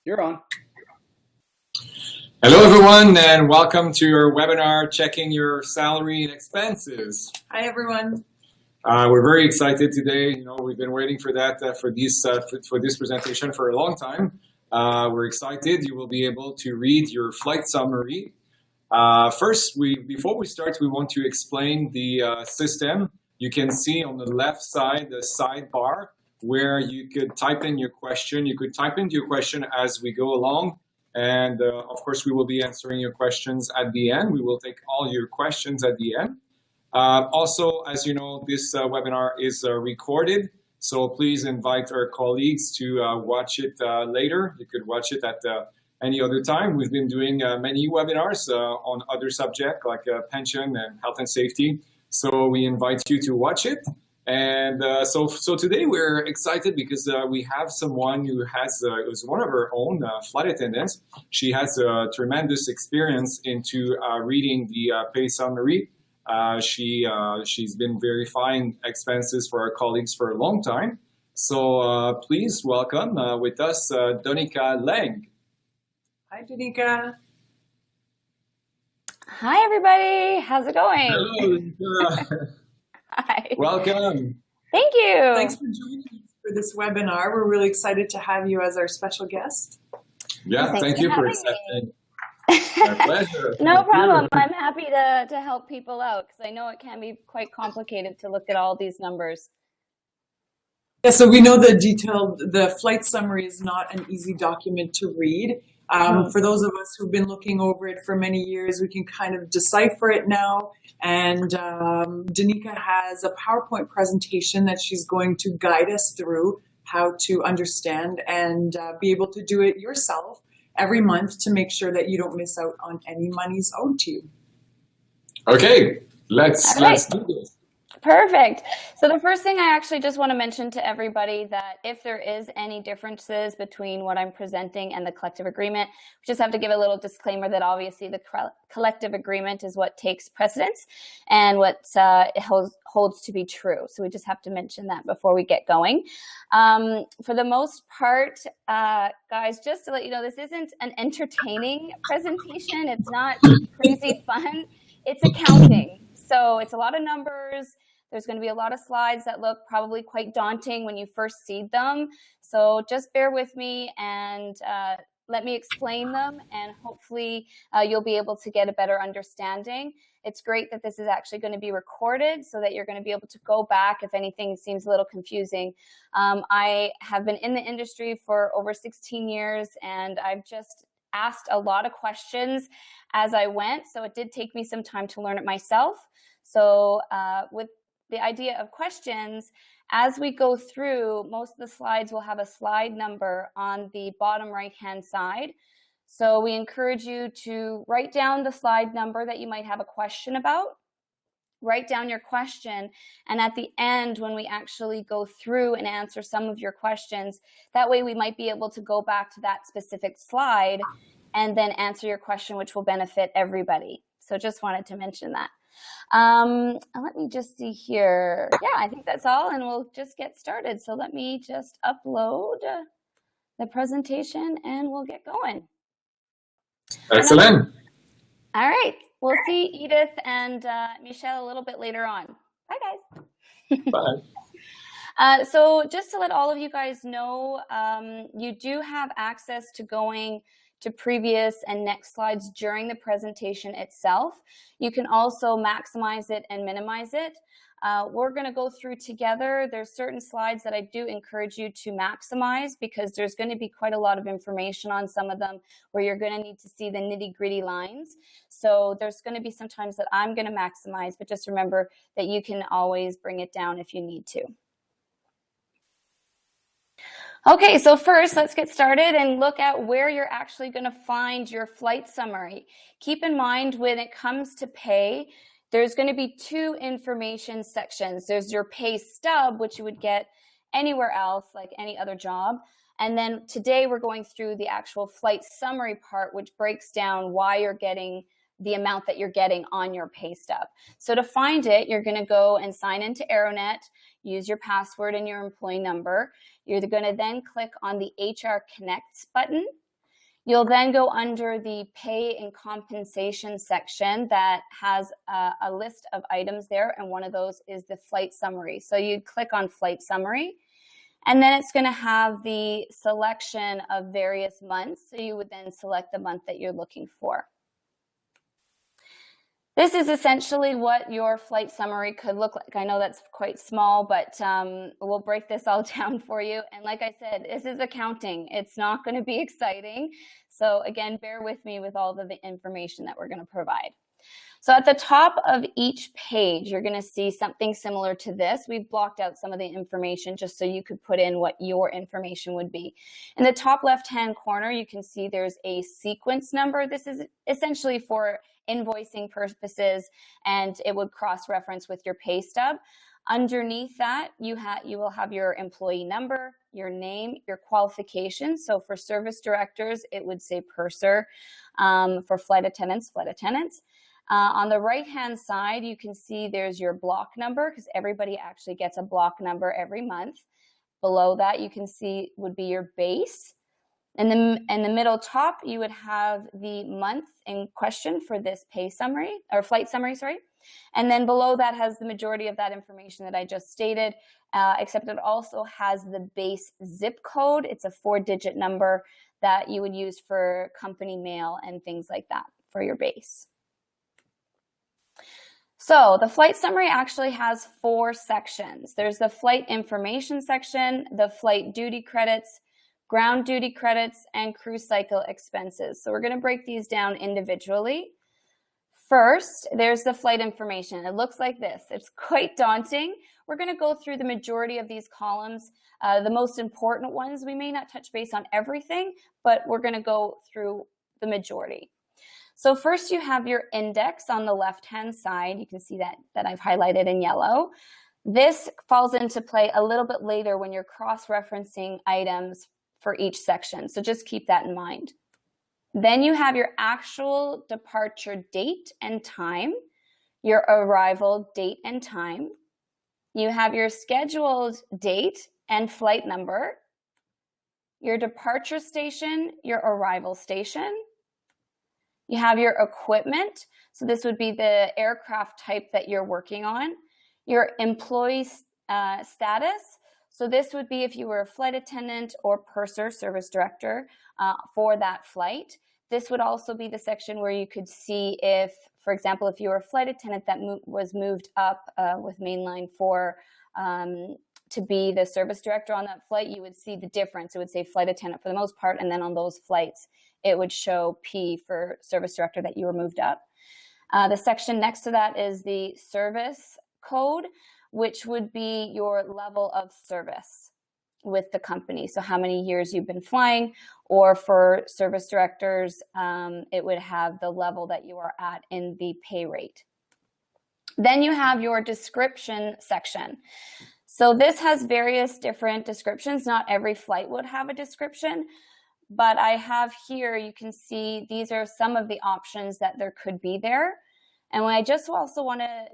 You're on. Hello, everyone, and welcome to our webinar, Checking Your Salary and Expenses. Hi, everyone. We're very excited today. We've been waiting for that, for this presentation for a long time. We're excited. You will be able to read your flight summary. First, before we start, we want to explain the system. You can see on the left side, the sidebar, where you could type in your question. You could type into your question as we go along. And of course, we will be answering your questions at the end. We will take all your questions at the end. Also, as you know, this webinar is recorded. So please invite our colleagues to watch it later. You could watch it at any other time. We've been doing many webinars on other subjects like pension and health and safety. So we invite you to watch it. And so today we're excited because we have someone who who's one of our own flight attendants. She has a tremendous experience into reading the pay summary. She's been verifying expenses for our colleagues for a long time. So please welcome with us Danica Long. Hi, Danica. Hi, everybody. How's it going? Hello. Hi. Welcome. Thank you. Thanks for joining us for this webinar. We're really excited to have you as our special guest. Yeah, Thanks thank for you for having accepting. My pleasure. No Thank problem. you. I'm happy to help people out because I know it can be quite complicated to look at all these numbers. Yeah, so we know the flight summary is not an easy document to read. For those of us who've been looking over it for many years, we can kind of decipher it now. And Danica has a PowerPoint presentation that she's going to guide us through how to understand and be able to do it yourself every month to make sure that you don't miss out on any monies owed to you. Okay, let's do this. Perfect. So the first thing I actually just want to mention to everybody that if there is any differences between what I'm presenting and the collective agreement, we just have to give a little disclaimer that obviously the collective agreement is what takes precedence and what holds to be true. So we just have to mention that before we get going. For the most part, guys, just to let you know, this isn't an entertaining presentation. It's not crazy fun. It's accounting. So it's a lot of numbers. There's going to be a lot of slides that look probably quite daunting when you first see them. So just bear with me and let me explain them, and hopefully you'll be able to get a better understanding. It's great that this is actually going to be recorded so that you're going to be able to go back if anything seems a little confusing. I have been in the industry for over 16 years, and I've just asked a lot of questions as I went. So it did take me some time to learn it myself. So with the idea of questions, as we go through, most of the slides will have a slide number on the bottom right-hand side. So we encourage you to write down the slide number that you might have a question about. Write down your question, and at the end, when we actually go through and answer some of your questions, that way we might be able to go back to that specific slide and then answer your question, which will benefit everybody. So just wanted to mention that. Let me just see here. Yeah, I think that's all, and we'll just get started. So let me just upload the presentation and we'll get going. Excellent. All right. We'll see Edith and Michelle a little bit later on. Bye, guys. Bye. So just to let all of you guys know, you do have access to going to previous and next slides during the presentation itself. You can also maximize it and minimize it. We're going to go through together. There's certain slides that I do encourage you to maximize because there's going to be quite a lot of information on some of them where you're going to need to see the nitty-gritty lines. So there's going to be some times that I'm going to maximize, but just remember that you can always bring it down if you need to. Okay, so first let's get started and look at where you're actually going to find your flight summary. Keep in mind when it comes to pay, there's going to be two information sections. There's your pay stub, which you would get anywhere else, like any other job. And then today we're going through the actual flight summary part, which breaks down why you're getting the amount that you're getting on your pay stub. So to find it, you're going to go and sign into Aeronet, use your password and your employee number. You're going to then click on the HR Connects button. You'll then go under the pay and compensation section that has a list of items there, and one of those is the flight summary. So you'd click on flight summary, and then it's going to have the selection of various months. So you would then select the month that you're looking for. This is essentially what your flight summary could look like. I know that's quite small, but we'll break this all down for you. And like I said, this is accounting. It's not going to be exciting. So again, bear with me with all of the information that we're going to provide. So at the top of each page, you're going to see something similar to this. We've blocked out some of the information just so you could put in what your information would be. In the top left-hand corner, you can see there's a sequence number. This is essentially for invoicing purposes, and it would cross-reference with your pay stub. Underneath that, you will have your employee number, your name, your qualifications. So for service directors, it would say purser. For flight attendants, flight attendants. On the right-hand side, you can see there's your block number, because everybody actually gets a block number every month. Below that, you can see would be your base. In the middle top, you would have the month in question for this pay summary, or flight summary, sorry. And then below that has the majority of that information that I just stated, except it also has the base zip code. It's a 4-digit number that you would use for company mail and things like that for your base. So the flight summary actually has 4 sections. There's the flight information section, the flight duty credits, ground duty credits, and crew cycle expenses. So we're going to break these down individually. First, there's the flight information. It looks like this. It's quite daunting. We're going to go through the majority of these columns, the most important ones. We may not touch base on everything, but we're going to go through the majority. So first you have your index on the left-hand side. You can see that I've highlighted in yellow. This falls into play a little bit later when you're cross-referencing items for each section. So just keep that in mind. Then you have your actual departure date and time, your arrival date and time. You have your scheduled date and flight number, your departure station, your arrival station. You have your equipment. So this would be the aircraft type that you're working on. Your employee status. So this would be if you were a flight attendant or purser, service director, for that flight. This would also be the section where you could see if, for example, if you were a flight attendant that was moved up with mainline 4 to be the service director on that flight, you would see the difference. It would say flight attendant for the most part, and then on those flights, it would show P for service director that you were moved up. The section next to that is the service code, which would be your level of service with the company. So how many years you've been flying, or for service directors, it would have the level that you are at in the pay rate. Then you have your description section. So this has various different descriptions. Not every flight would have a description, but I have here, you can see these are some of the options that there could be there. And I just also want to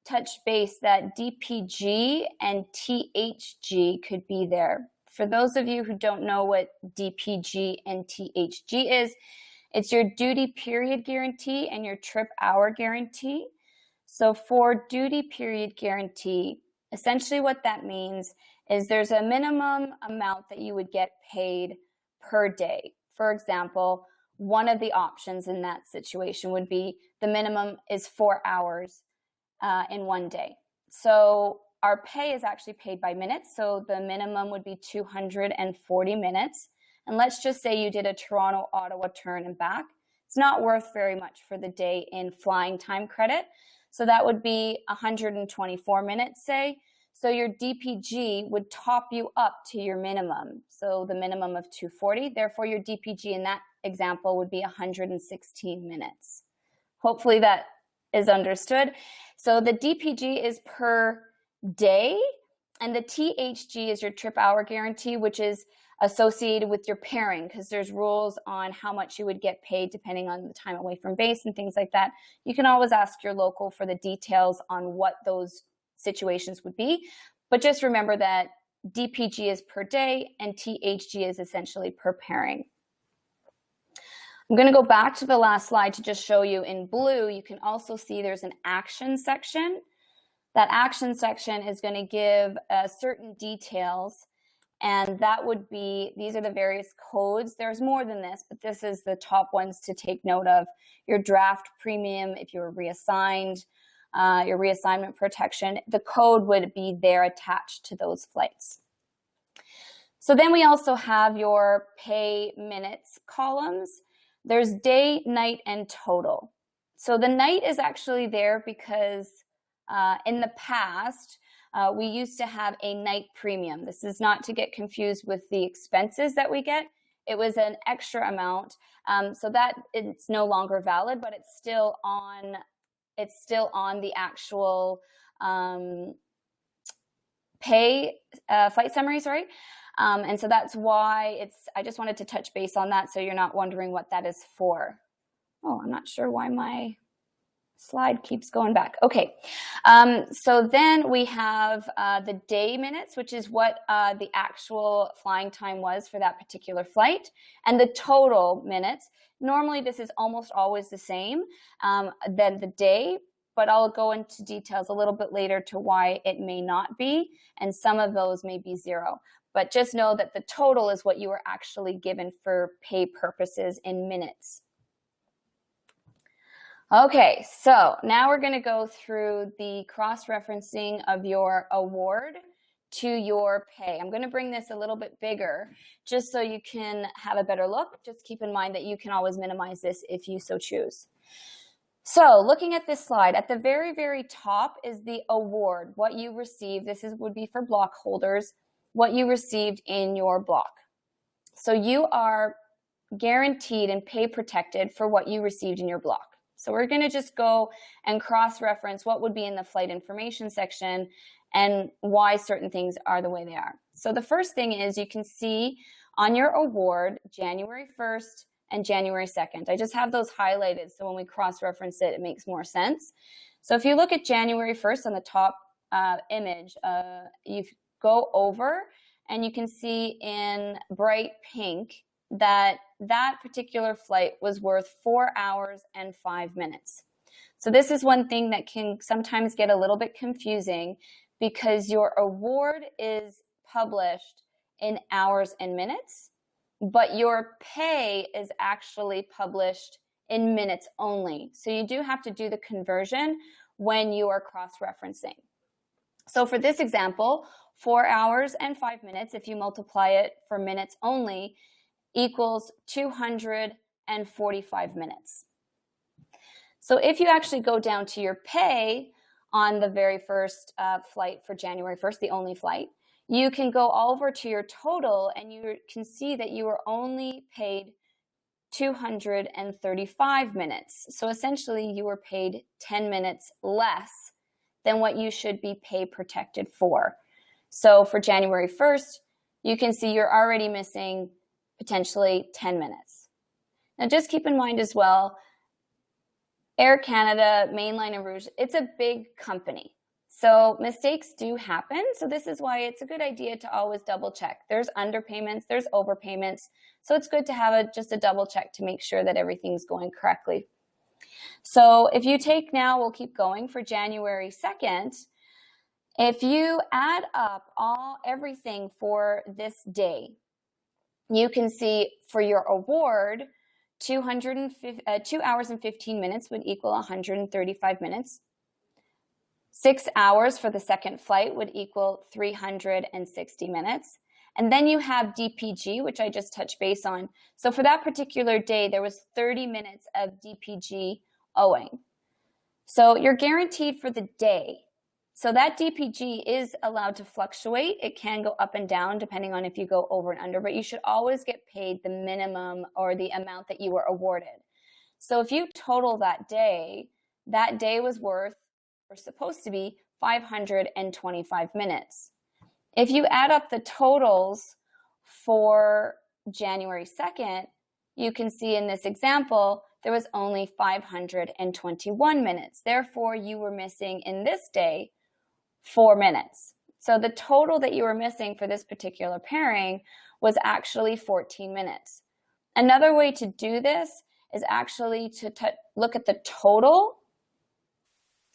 touch base that DPG and THG could be there. For those of you who don't know what DPG and THG is, it's your duty period guarantee and your trip hour guarantee. So for duty period guarantee, essentially what that means is there's a minimum amount that you would get paid per day. For example, one of the options in that situation would be the minimum is 4 hours in one day. So our pay is actually paid by minutes. So the minimum would be 240 minutes. And let's just say you did a Toronto-Ottawa turn and back. It's not worth very much for the day in flying time credit. So that would be 124 minutes, say. So your DPG would top you up to your minimum. So the minimum of 240. Therefore, your DPG in that example would be 116 minutes. Hopefully that is understood. So the DPG is per day, and the THG is your trip hour guarantee, which is associated with your pairing, because there's rules on how much you would get paid depending on the time away from base and things like that. You can always ask your local for the details on what those situations would be, but just remember that DPG is per day and THG is essentially per pairing. I'm going to go back to the last slide to just show you in blue. You can also see there's an action section. That action section is going to give certain details, and that would be, these are the various codes. There's more than this, but this is the top ones to take note of. Your draft premium, if you were reassigned, your reassignment protection, the code would be there attached to those flights. So then we also have your pay minutes columns. There's day, night, and total. So the night is actually there because in the past, we used to have a night premium. This is not to get confused with the expenses that we get. It was an extra amount, so that it's no longer valid, but it's still on the actual flight summary, sorry. And so that's why I just wanted to touch base on that so you're not wondering what that is for. Oh, I'm not sure why my slide keeps going back. Okay, so then we have the day minutes, which is what the actual flying time was for that particular flight, and the total minutes. Normally this is almost always the same than the day, but I'll go into details a little bit later to why it may not be, and some of those may be zero. But just know that the total is what you were actually given for pay purposes in minutes. Okay, so now we're going to go through the cross-referencing of your award to your pay. I'm going to bring this a little bit bigger just so you can have a better look. Just keep in mind that you can always minimize this if you so choose. So looking at this slide, at the very, very top is the award, what you received. This would be for block holders, what you received in your block. So you are guaranteed and pay protected for what you received in your block. So we're going to just go and cross-reference what would be in the flight information section and why certain things are the way they are. So the first thing is you can see on your award January 1st and January 2nd. I just have those highlighted so when we cross-reference it, it makes more sense. So if you look at January 1st on the top image, you go over and you can see in bright pink that that particular flight was worth 4 hours and 5 minutes. So this is one thing that can sometimes get a little bit confusing because your award is published in hours and minutes, but your pay is actually published in minutes only. So you do have to do the conversion when you are cross-referencing. So for this example, 4 hours and 5 minutes, if you multiply it for minutes only, equals 245 minutes. So if you actually go down to your pay on the very first flight for January 1st, the only flight, you can go over to your total and you can see that you were only paid 235 minutes. So essentially you were paid 10 minutes less than what you should be pay protected for. So for January 1st, you can see you're already missing potentially 10 minutes. Now just keep in mind as well, Air Canada, Mainline and Rouge, it's a big company. So mistakes do happen. So this is why it's a good idea to always double check. There's underpayments, there's overpayments. So it's good to have just a double check to make sure that everything's going correctly. So if you take now, we'll keep going for January 2nd. If you add up everything for this day, you can see for your award, 2 hours and 15 minutes would equal 135 minutes. 6 hours for the second flight would equal 360 minutes. And then you have DPG, which I just touched base on. So for that particular day, there was 30 minutes of DPG owing. So you're guaranteed for the day. So that DPG is allowed to fluctuate. It can go up and down depending on if you go over and under, but you should always get paid the minimum or the amount that you were awarded. So if you total that day was worth, or supposed to be, 525 minutes. If you add up the totals for January 2nd, you can see in this example, there was only 521 minutes. Therefore, you were missing in this day 4 minutes. So the total that you were missing for this particular pairing was actually 14 minutes. Another way to do this is actually to look at the total.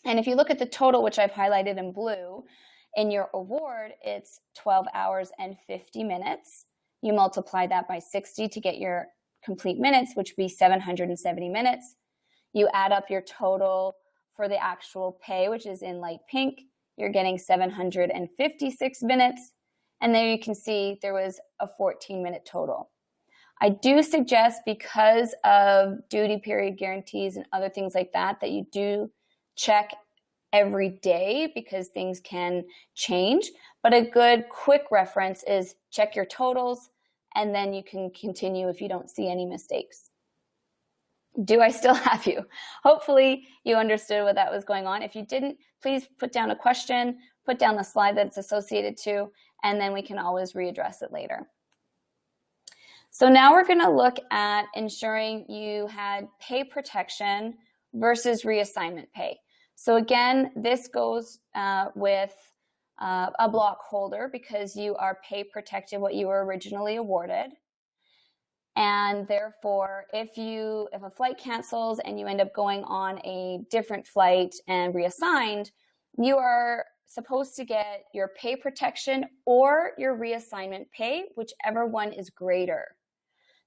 And if you look at the total, which I've highlighted in blue, in your award, it's 12 hours and 50 minutes. You multiply that by 60 to get your complete minutes, which would be 770 minutes. You add up your total for the actual pay, which is in light pink. You're getting 756 minutes. And there you can see there was a 14-minute total. I do suggest, because of duty period guarantees and other things like that, that you do check every day because things can change. But a good quick reference is check your totals, and then you can continue if you don't see any mistakes. Do I still have you? Hopefully you understood what that was going on. If you didn't, please put down a question, put down the slide that it's associated to, and then we can always readdress it later. So now we're going to look at ensuring you had pay protection versus reassignment pay. So again, this goes with a block holder because you are pay protected what you were originally awarded. And therefore, if a flight cancels and you end up going on a different flight and reassigned, you are supposed to get your pay protection or your reassignment pay, whichever one is greater.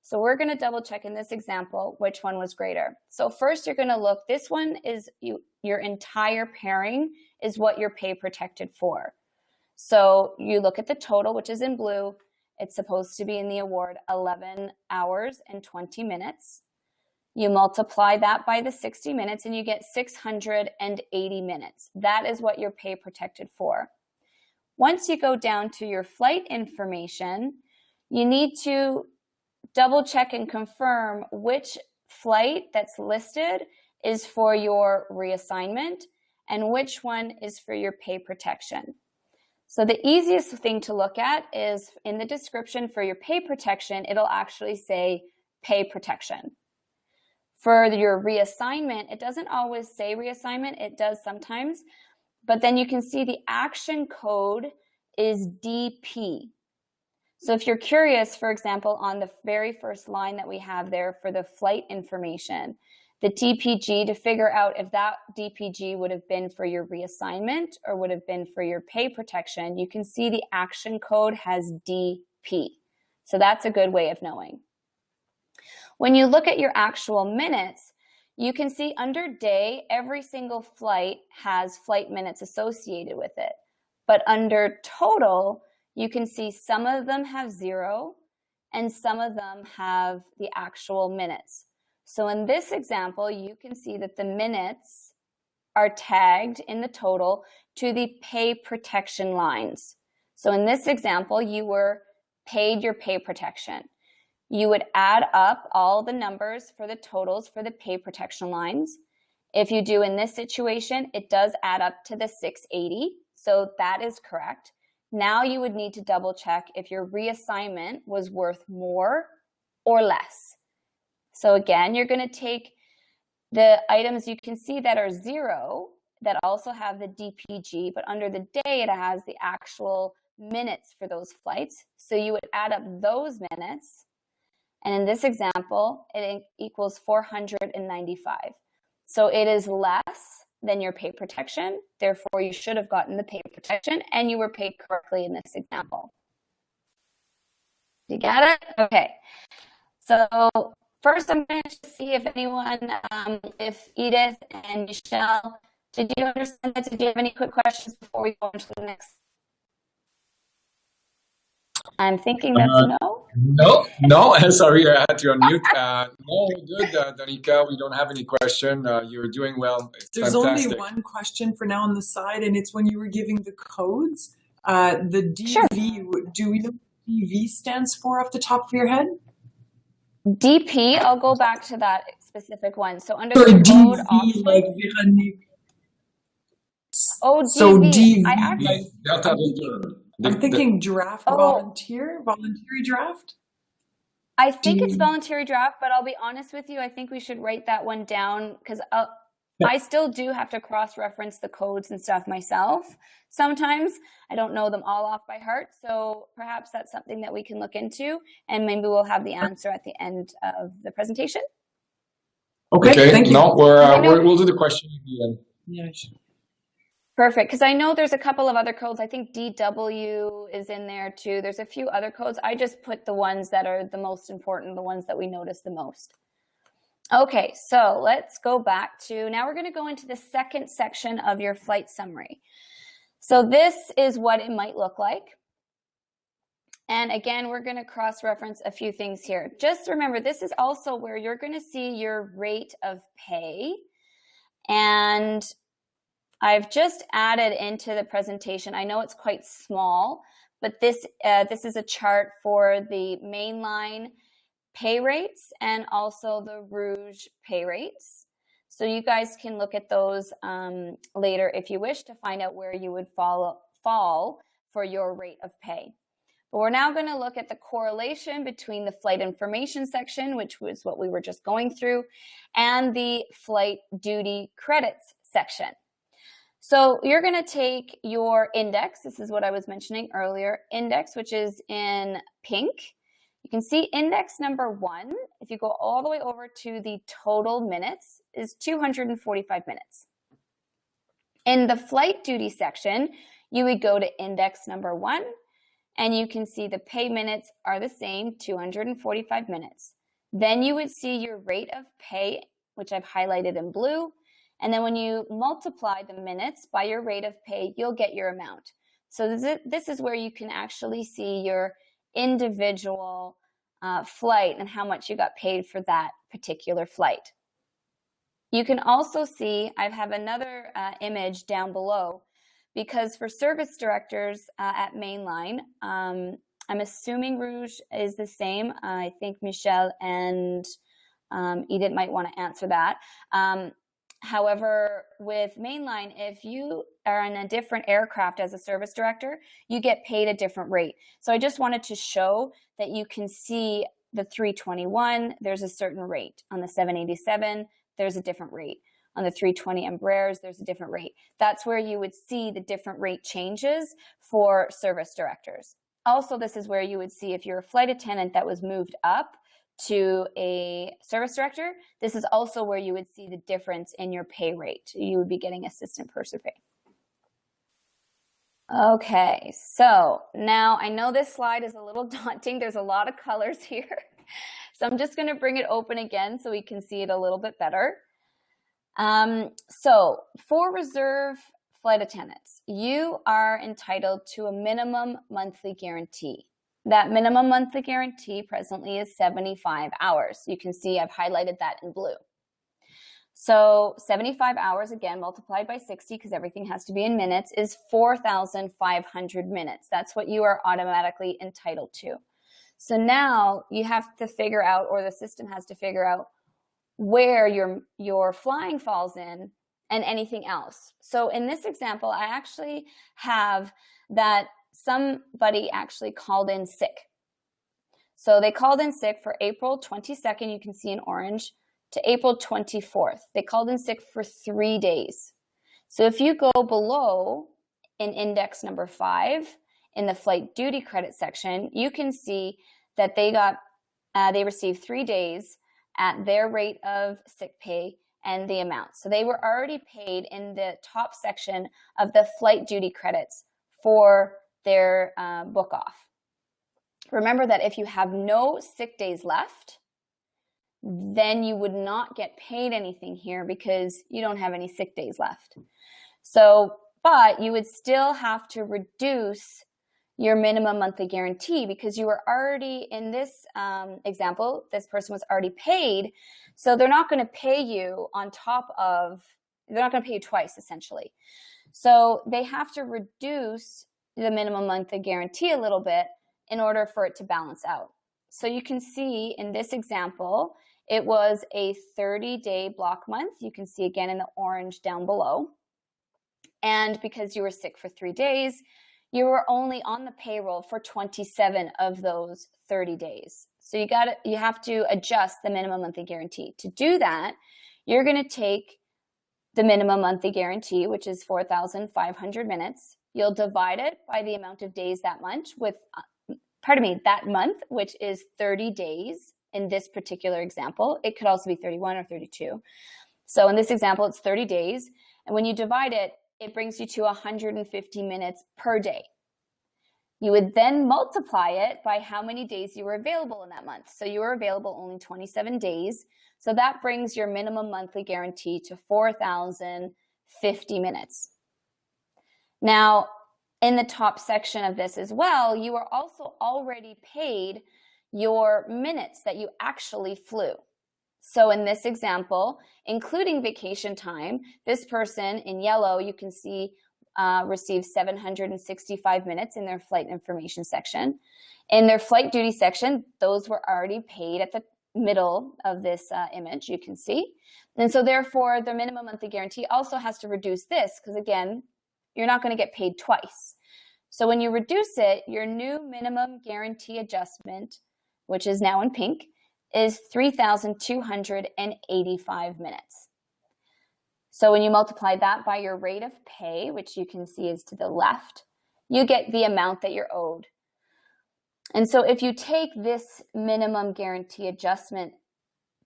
So we're going to double check in this example which one was greater. So first you're going to look, this one is your entire pairing is what you're pay protected for. So you look at the total, which is in blue. It's supposed to be in the award 11 hours and 20 minutes. You multiply that by the 60 minutes and you get 680 minutes. That is what you're pay protected for. Once you go down to your flight information, you need to double check and confirm which flight that's listed is for your reassignment and which one is for your pay protection. So the easiest thing to look at is in the description for your pay protection, it'll actually say pay protection. For your reassignment, it doesn't always say reassignment, it does sometimes, but then you can see the action code is DP. So if you're curious, for example, on the very first line that we have there for the flight information, the DPG, to figure out if that DPG would have been for your reassignment or would have been for your pay protection, you can see the action code has DP. So that's a good way of knowing. When you look at your actual minutes, you can see under day, every single flight has flight minutes associated with it. But under total, you can see some of them have 0 and some of them have the actual minutes. So in this example, you can see that the minutes are tagged in the total to the pay protection lines. So in this example, you were paid your pay protection. You would add up all the numbers for the totals for the pay protection lines. If you do in this situation, it does add up to the 680. So that is correct. Now you would need to double check if your reassignment was worth more or less. So again, you're going to take the items you can see that are 0 that also have the DPG, but under the day it has the actual minutes for those flights. So you would add up those minutes. And in this example, it equals 495. So it is less than your pay protection. Therefore, you should have gotten the pay protection and you were paid correctly in this example. You got it? Okay. So first, I'm going to see if anyone, if Edith and Michelle, did you understand that? Did you have any quick questions before we go on to the next? I'm thinking that's no. No. Sorry, I had to unmute. No, good, Danica. We don't have any question. You're doing well. It's There's fantastic. only one question for now on the side, and it's when you were giving the codes. The DV, Sure. Do we know what DV stands for off the top of your head? DP, I'll go back to that specific one. So under Or the code DV, option, like Veronique. oh, DV. So DV, I actually, Like Delta Victor. I'm thinking draft voluntary draft. I think it's voluntary draft, but I'll be honest with you. I think we should write that one down because I still do have to cross-reference the codes and stuff myself. Sometimes I don't know them all off by heart. So perhaps that's something that we can look into and maybe we'll have the answer at the end of the presentation. Okay, thank you. No, we'll do the question at the end. Yeah, sure. Perfect, because I know there's a couple of other codes. I think DW is in there too. There's a few other codes. I just put the ones that are the most important, the ones that we notice the most. Okay, so let's go back to, now we're going to go into the second section of your flight summary. So this is what it might look like. And again, we're going to cross-reference a few things here. Just remember, this is also where you're going to see your rate of pay. And I've just added into the presentation, I know it's quite small, but this is a chart for the mainline pay rates and also the Rouge pay rates. So you guys can look at those later if you wish to find out where you would fall for your rate of pay. But we're now going to look at the correlation between the flight information section, which was what we were just going through, and the flight duty credits section. So you're going to take your index. This is what I was mentioning earlier, index, which is in pink. You can see index number 1, if you go all the way over to the total minutes, is 245 minutes. In the flight duty section, you would go to index number 1, and you can see the pay minutes are the same, 245 minutes. Then you would see your rate of pay, which I've highlighted in blue. And then when you multiply the minutes by your rate of pay, you'll get your amount. So this is where you can actually see your individual flight and how much you got paid for that particular flight. You can also see, I have another image down below, because for service directors at Mainline, I'm assuming Rouge is the same. I think Michelle and Edith might want to answer that. However, with Mainline, if you are in a different aircraft as a service director, you get paid a different rate. So I just wanted to show that you can see the 321, there's a certain rate. On the 787, there's a different rate. On the 320 Embraers, there's a different rate. That's where you would see the different rate changes for service directors. Also, this is where you would see if you're a flight attendant that was moved up to a service director, this is also where you would see the difference in your pay rate. You would be getting assistant purser pay. Okay, so now I know this slide is a little daunting. There's a lot of colors here. So I'm just going to bring it open again so we can see it a little bit better. So for reserve flight attendants, you are entitled to a minimum monthly guarantee. That minimum monthly guarantee presently is 75 hours. You can see I've highlighted that in blue. So 75 hours, again, multiplied by 60, because everything has to be in minutes, is 4,500 minutes. That's what you are automatically entitled to. So now you have to figure out, or the system has to figure out, where your flying falls in and anything else. So in this example, I actually have that somebody actually called in sick. So they called in sick for April 22nd, you can see in orange, to April 24th. They called in sick for 3 days. So if you go below in index number 5 in the flight duty credit section, you can see that they received 3 days at their rate of sick pay and the amount. So they were already paid in the top section of the flight duty credits for their book off. Remember that if you have no sick days left, then you would not get paid anything here because you don't have any sick days left. So, but you would still have to reduce your minimum monthly guarantee because you were already, in this example, this person was already paid. So they're not going to pay you on top of, they're not going to pay you twice, essentially. So they have to reduce the minimum monthly guarantee a little bit in order for it to balance out. So you can see in this example, it was a 30-day block month. You can see again in the orange down below. And because you were sick for 3 days, you were only on the payroll for 27 of those 30 days. So you have to adjust the minimum monthly guarantee. To do that, you're going to take the minimum monthly guarantee, which is 4,500 minutes. You'll divide it by the amount of days that month, which is 30 days, in this particular example. It could also be 31 or 32. So in this example, it's 30 days. And when you divide it, it brings you to 150 minutes per day. You would then multiply it by how many days you were available in that month. So you were available only 27 days. So that brings your minimum monthly guarantee to 4,050 minutes. Now, in the top section of this as well, you are also already paid your minutes that you actually flew. So in this example, including vacation time, this person in yellow, you can see received 765 minutes in their flight information section. In their flight duty section, those were already paid at the middle of this image, you can see. And so therefore, the minimum monthly guarantee also has to reduce this because again, you're not going to get paid twice. So when you reduce it, your new minimum guarantee adjustment, which is now in pink, is 3,285 minutes. So when you multiply that by your rate of pay, which you can see is to the left, you get the amount that you're owed. And so if you take this minimum guarantee adjustment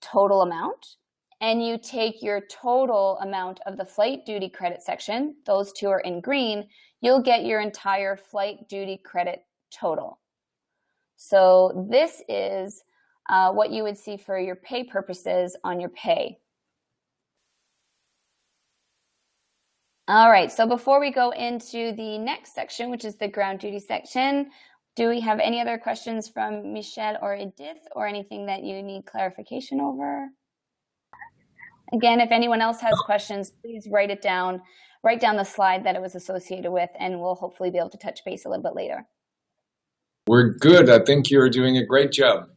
total amount and you take your total amount of the flight duty credit section, those two are in green, you'll get your entire flight duty credit total. So this is what you would see for your pay purposes on your pay. All right, so before we go into the next section, which is the ground duty section, do we have any other questions from Michelle or Edith or anything that you need clarification over? Again, if anyone else has questions, please write it down, write down the slide that it was associated with, and we'll hopefully be able to touch base a little bit later. We're good. I think you're doing a great job.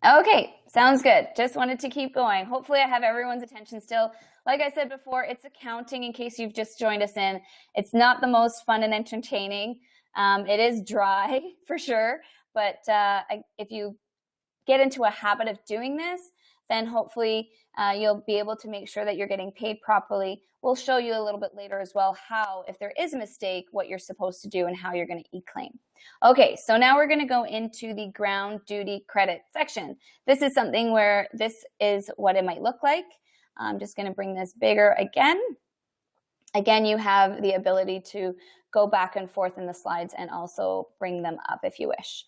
Okay, sounds good. Just wanted to keep going. Hopefully I have everyone's attention still. Like I said before, it's accounting in case you've just joined us in. It's not the most fun and entertaining. It is dry for sure, but if you get into a habit of doing this, then hopefully you'll be able to make sure that you're getting paid properly. We'll show you a little bit later as well how, if there is a mistake, what you're supposed to do and how you're going to e-claim. Okay, so now we're going to go into the ground duty credit section. This is something where this is what it might look like. I'm just going to bring this bigger again. Again, you have the ability to go back and forth in the slides and also bring them up if you wish.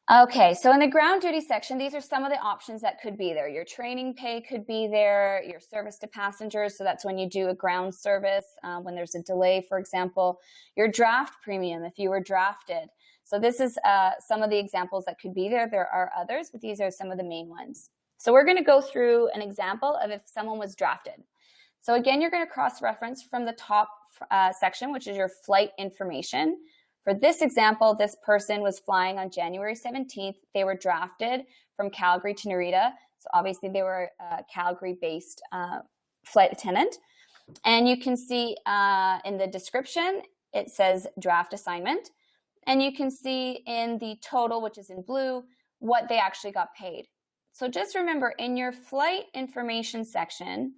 Okay, so in the ground duty section, these are some of the options that could be there. Your training pay could be there, your service to passengers, so that's when you do a ground service, when there's a delay, for example. Your draft premium, if you were drafted. So this is some of the examples that could be there. There are others, but these are some of the main ones. So we're going to go through an example of if someone was drafted. So again, you're going to cross-reference from the top section, which is your flight information. For this example, this person was flying on January 17th. They were drafted from Calgary to Narita. So obviously they were a Calgary-based flight attendant. And you can see in the description, it says draft assignment. And you can see in the total, which is in blue, what they actually got paid. So just remember, in your flight information section,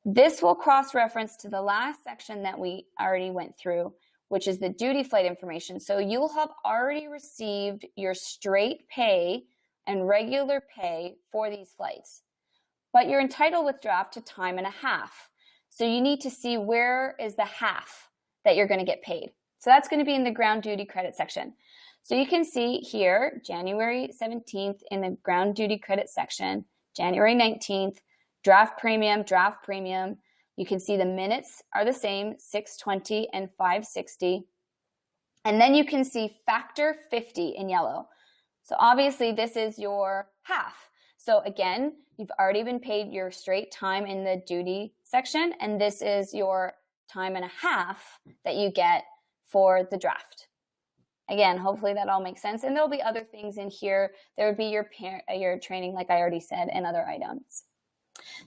this will cross-reference to the last section that we already went through, which is the duty flight information. So you'll have already received your straight pay and regular pay for these flights, but you're entitled with draft to time and a half. So you need to see where is the half that you're going to get paid. So that's going to be in the ground duty credit section. So you can see here, January 17th in the ground duty credit section, January 19th, draft premium. You can see the minutes are the same, 620 and 560. And then you can see factor 50 in yellow. So obviously this is your half. So again, you've already been paid your straight time in the duty section, and this is your time and a half that you get for the draft. Again, hopefully that all makes sense. And there'll be other things in here. There would be your training, like I already said, and other items.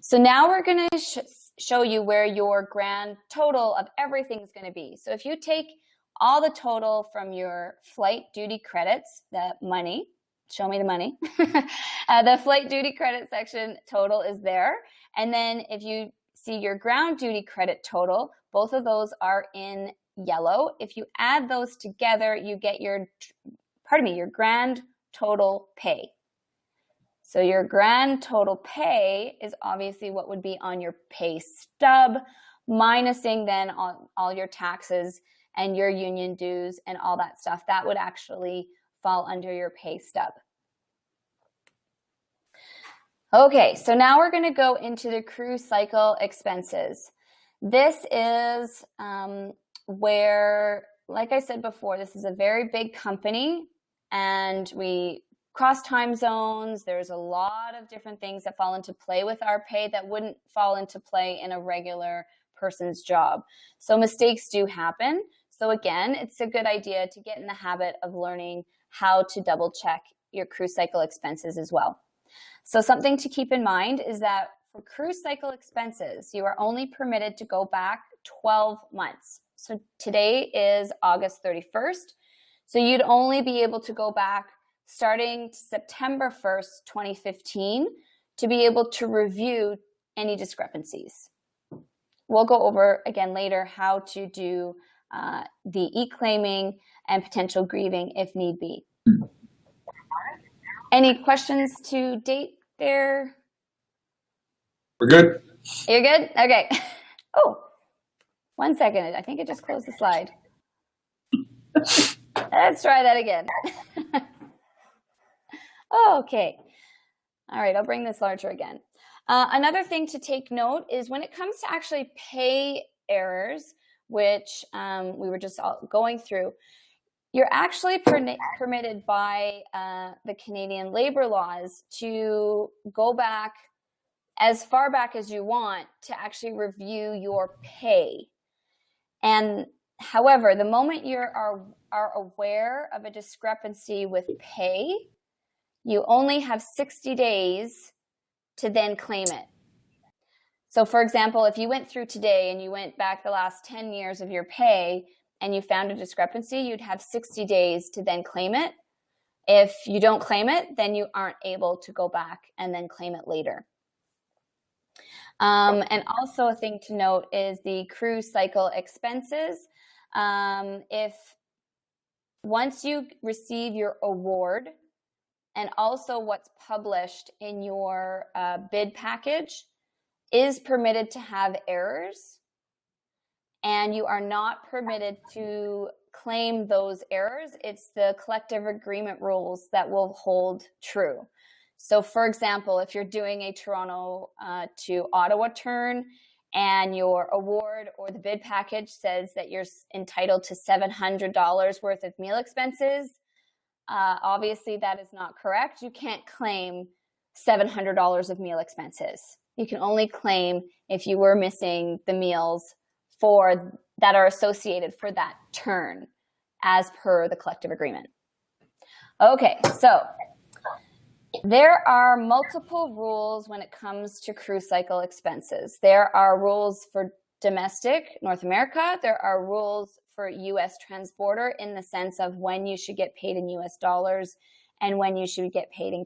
So now we're going to show you where your grand total of everything is going to be. So if you take all the total from your flight duty credits, the money, show me the money, the flight duty credit section total is there. And then if you see your ground duty credit total, both of those are in yellow. If you add those together, you get your grand total pay. So your grand total pay is obviously what would be on your pay stub, minusing then all your taxes and your union dues and all that stuff. That would actually fall under your pay stub. Okay, so now we're going to go into the crew cycle expenses. This is where, like I said before, this is a very big company and we cross time zones. There's a lot of different things that fall into play with our pay that wouldn't fall into play in a regular person's job. So mistakes do happen. So again, it's a good idea to get in the habit of learning how to double check your crew cycle expenses as well. So something to keep in mind is that for crew cycle expenses, you are only permitted to go back 12 months. So today is August 31st. So you'd only be able to go back starting September 1st, 2015 to be able to review any discrepancies. We'll go over again later how to do the e-claiming and potential grieving if need be. Any questions to date there? We're good. You're good? Okay. Oh, 1 second. I think it just closed the slide. Let's try that again. Okay. All right, I'll bring this larger again. Another thing to take note is when it comes to actually pay errors, which we were just going through, you're actually permitted by the Canadian labor laws to go back as far back as you want to actually review your pay. And however, the moment you are aware of a discrepancy with pay, you only have 60 days to then claim it. So for example, if you went through today and you went back the last 10 years of your pay and you found a discrepancy, you'd have 60 days to then claim it. If you don't claim it, then you aren't able to go back and then claim it later. And also a thing to note is the crew cycle expenses. If once you receive your award and also what's published in your bid package is permitted to have errors, and you are not permitted to claim those errors, it's the collective agreement rules that will hold true. So for example, if you're doing a Toronto to Ottawa turn and your award or the bid package says that you're entitled to $700 worth of meal expenses, obviously that is not correct. You can't claim $700 of meal expenses. You can only claim if you were missing the meals that are associated for that turn as per the collective agreement. Okay, so there are multiple rules when it comes to crew cycle expenses. There are rules for domestic North America. There are rules for U.S. transborder in the sense of when you should get paid in U.S. dollars and when you should get paid in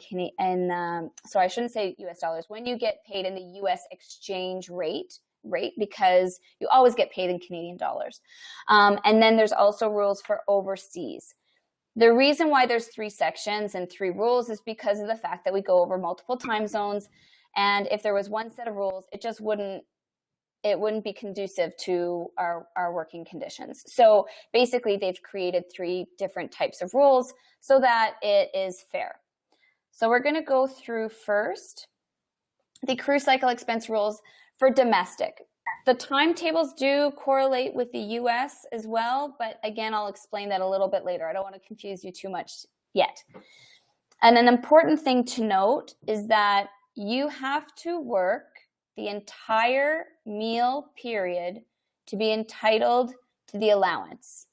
sorry, I shouldn't say U.S. dollars. When you get paid in the U.S. exchange rate, because you always get paid in Canadian dollars. And then there's also rules for overseas. The reason why there's 3 sections and 3 rules is because of the fact that we go over multiple time zones. And if there was one set of rules, it just wouldn't be conducive to our working conditions. So basically they've created 3 different types of rules so that it is fair. So we're going to go through first the crew cycle expense rules for domestic. The timetables do correlate with the US as well, but again, I'll explain that a little bit later. I don't want to confuse you too much yet. And an important thing to note is that you have to work the entire meal period to be entitled to the allowance.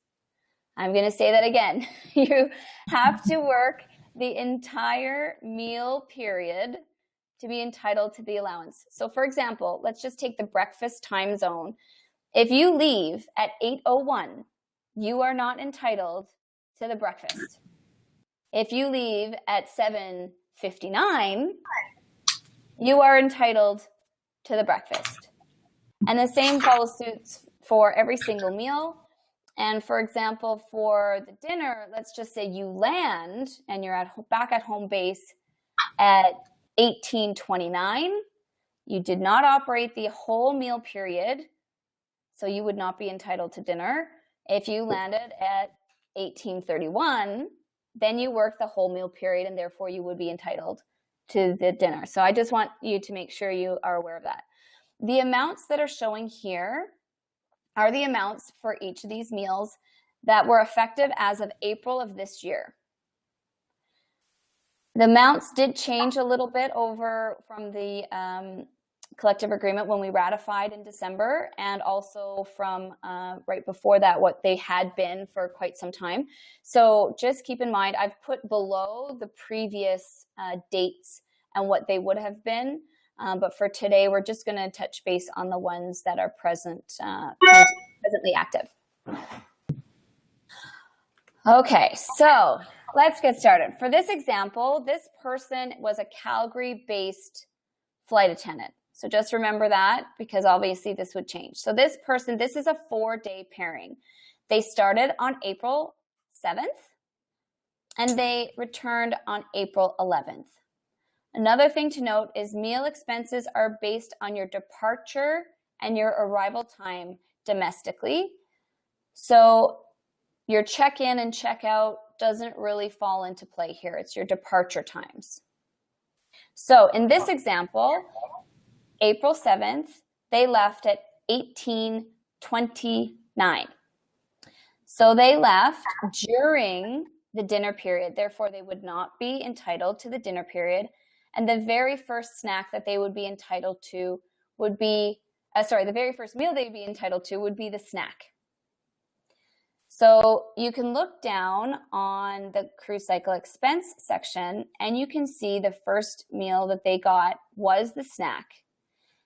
I'm going to say that again. You have to work the entire meal period to be entitled to the allowance. So for example, let's just take the breakfast time zone. If you leave at 8:01, you are not entitled to the breakfast. If you leave at 7:59, you are entitled to the breakfast. And the same follows suit for every single meal. And for example, for the dinner, let's just say you land and you're back at home base at 1829, you did not operate the whole meal period, so you would not be entitled to dinner. If you landed at 1831, then you work the whole meal period, and therefore you would be entitled to the dinner. So I just want you to make sure you are aware of that. The amounts that are showing here are the amounts for each of these meals that were effective as of April of this year. The amounts did change a little bit over from the collective agreement when we ratified in December, and also from right before that, what they had been for quite some time. So just keep in mind, I've put below the previous dates and what they would have been. But for today, we're just going to touch base on the ones that are presently active. Okay, so let's get started. For this example, this person was a Calgary-based flight attendant. So just remember that, because obviously this would change. So this person, this is a 4-day pairing. They started on April 7th, and they returned on April 11th. Another thing to note is meal expenses are based on your departure and your arrival time domestically. So your check-in and check-out doesn't really fall into play here. It's your departure times. So in this example, April 7th, they left at 1829. So they left during the dinner period. Therefore, they would not be entitled to the dinner period. And the very first snack that they would be entitled to would be, the very first meal they'd be entitled to would be the snack. So you can look down on the cruise cycle expense section, and you can see the first meal that they got was the snack.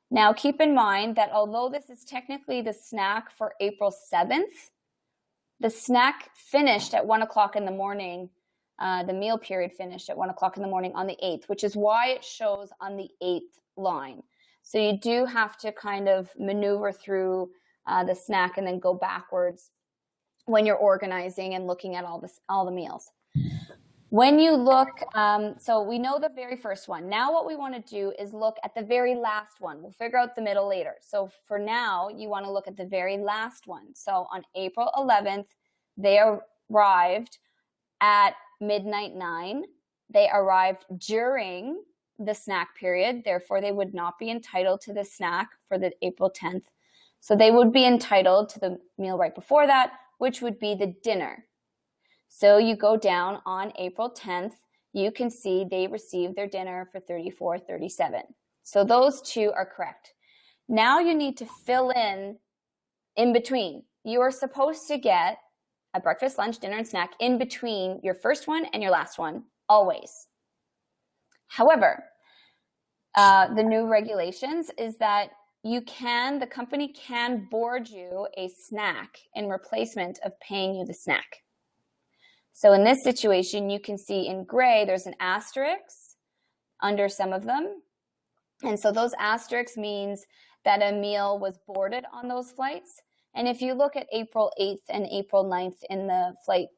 Now, keep in mind that although this is technically the snack for April 7th, the snack finished at 1 o'clock in the morning. The meal period finished at 1 o'clock in the morning on the 8th, which is why it shows on the 8th line. So you do have to kind of maneuver through the snack and then go backwards when you're organizing and looking at all the meals. When you look, so we know the very first one. Now what we want to do is look at the very last one. We'll figure out the middle later. So for now, you want to look at the very last one. So on April 11th, they arrived at midnight 9. They arrived during the snack period. Therefore, they would not be entitled to the snack for the April 10th. So they would be entitled to the meal right before that, which would be the dinner. So you go down on April 10th, you can see they received their dinner for $34.37. So those two are correct. Now you need to fill in between. You are supposed to get a breakfast, lunch, dinner, and snack in between your first one and your last one, always. However, the new regulations is that the company can board you a snack in replacement of paying you the snack. So in this situation, you can see in gray, there's an asterisk under some of them. And so those asterisks means that a meal was boarded on those flights. And if you look at April 8th and April 9th in the flight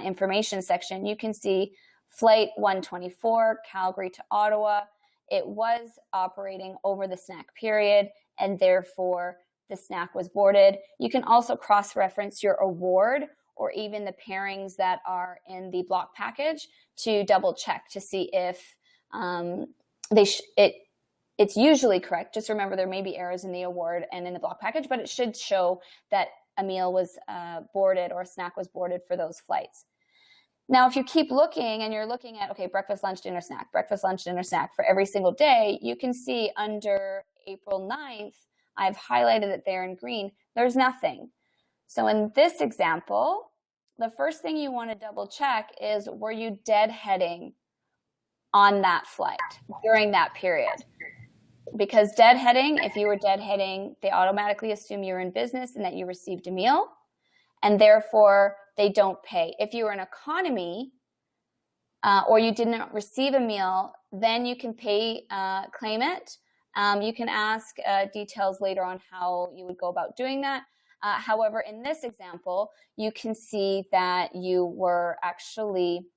information section, you can see flight 124, Calgary to Ottawa. It was operating over the snack period, and therefore the snack was boarded. You can also cross-reference your award or even the pairings that are in the block package to double check to see if it's usually correct. Just remember there may be errors in the award and in the block package, but it should show that a meal was boarded or a snack was boarded for those flights. Now, if you keep looking and you're looking at, okay, breakfast, lunch, dinner, snack for every single day, you can see under April 9th, I've highlighted it there in green, there's nothing. So in this example, the first thing you want to double check is, were you deadheading on that flight during that period? Because deadheading, if you were deadheading, they automatically assume you're in business and that you received a meal, and therefore they don't pay. If you were in economy or you did not receive a meal, then you can pay, claim it. You can ask details later on how you would go about doing that. However, in this example, you can see that you were actually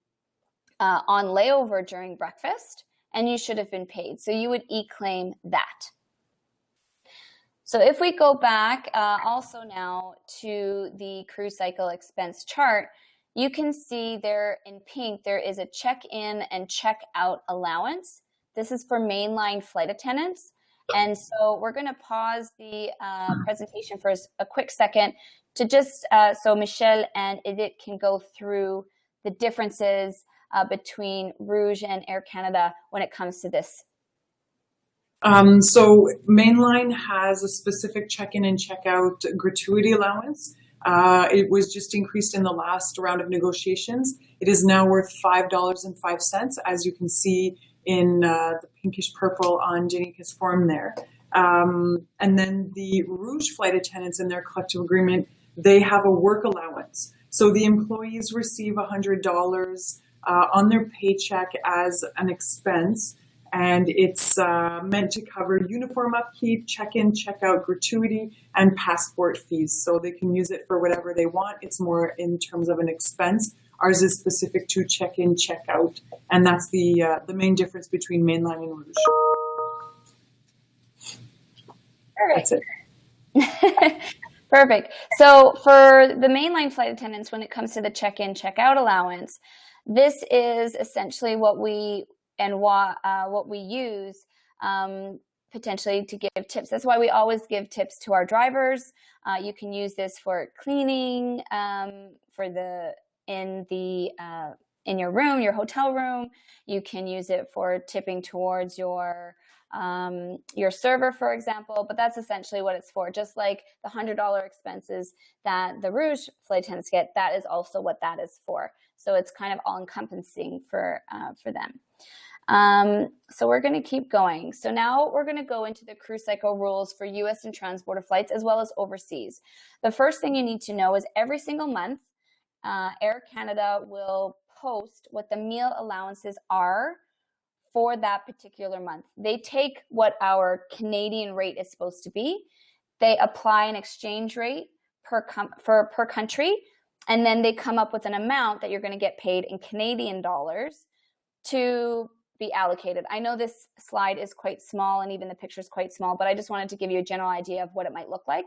on layover during breakfast, and you should have been paid. So you would e-claim that. So if we go back also now to the cruise cycle expense chart, you can see there in pink, there is a check-in and check-out allowance. This is for mainline flight attendants. And so we're going to pause the presentation for a quick second to just, so Michelle and Edith can go through the differences between Rouge and Air Canada when it comes to this. So mainline has a specific check-in and check-out gratuity allowance. It was just increased in the last round of negotiations. It is now worth $5.05, as you can see in the pinkish purple on Danica's form there. And then the Rouge flight attendants in their collective agreement, they have a work allowance. So the employees receive $100 on their paycheck as an expense. And it's meant to cover uniform upkeep, check-in, check-out gratuity, and passport fees. So they can use it for whatever they want. It's more in terms of an expense. Ours is specific to check-in, check-out. And that's the main difference between mainline and Rouge. Perfect. That's it. Perfect. So for the mainline flight attendants, when it comes to the check-in, check-out allowance, this is essentially what we use potentially to give tips. That's why we always give tips to our drivers. You can use this for cleaning, in your room, your hotel room. You can use it for tipping towards your server, for example. But that's essentially what it's for. Just like the $100 expenses that the Rouge flight attendants get, that is also what that is for. So it's kind of all encompassing for them. So we're going to keep going. So now we're going to go into the cruise cycle rules for U.S. and transborder flights as well as overseas. The first thing you need to know is every single month, Air Canada will post what the meal allowances are for that particular month. They take what our Canadian rate is supposed to be. They apply an exchange rate per country, and then they come up with an amount that you're going to get paid in Canadian dollars to be allocated. I know this slide is quite small and even the picture is quite small, but I just wanted to give you a general idea of what it might look like.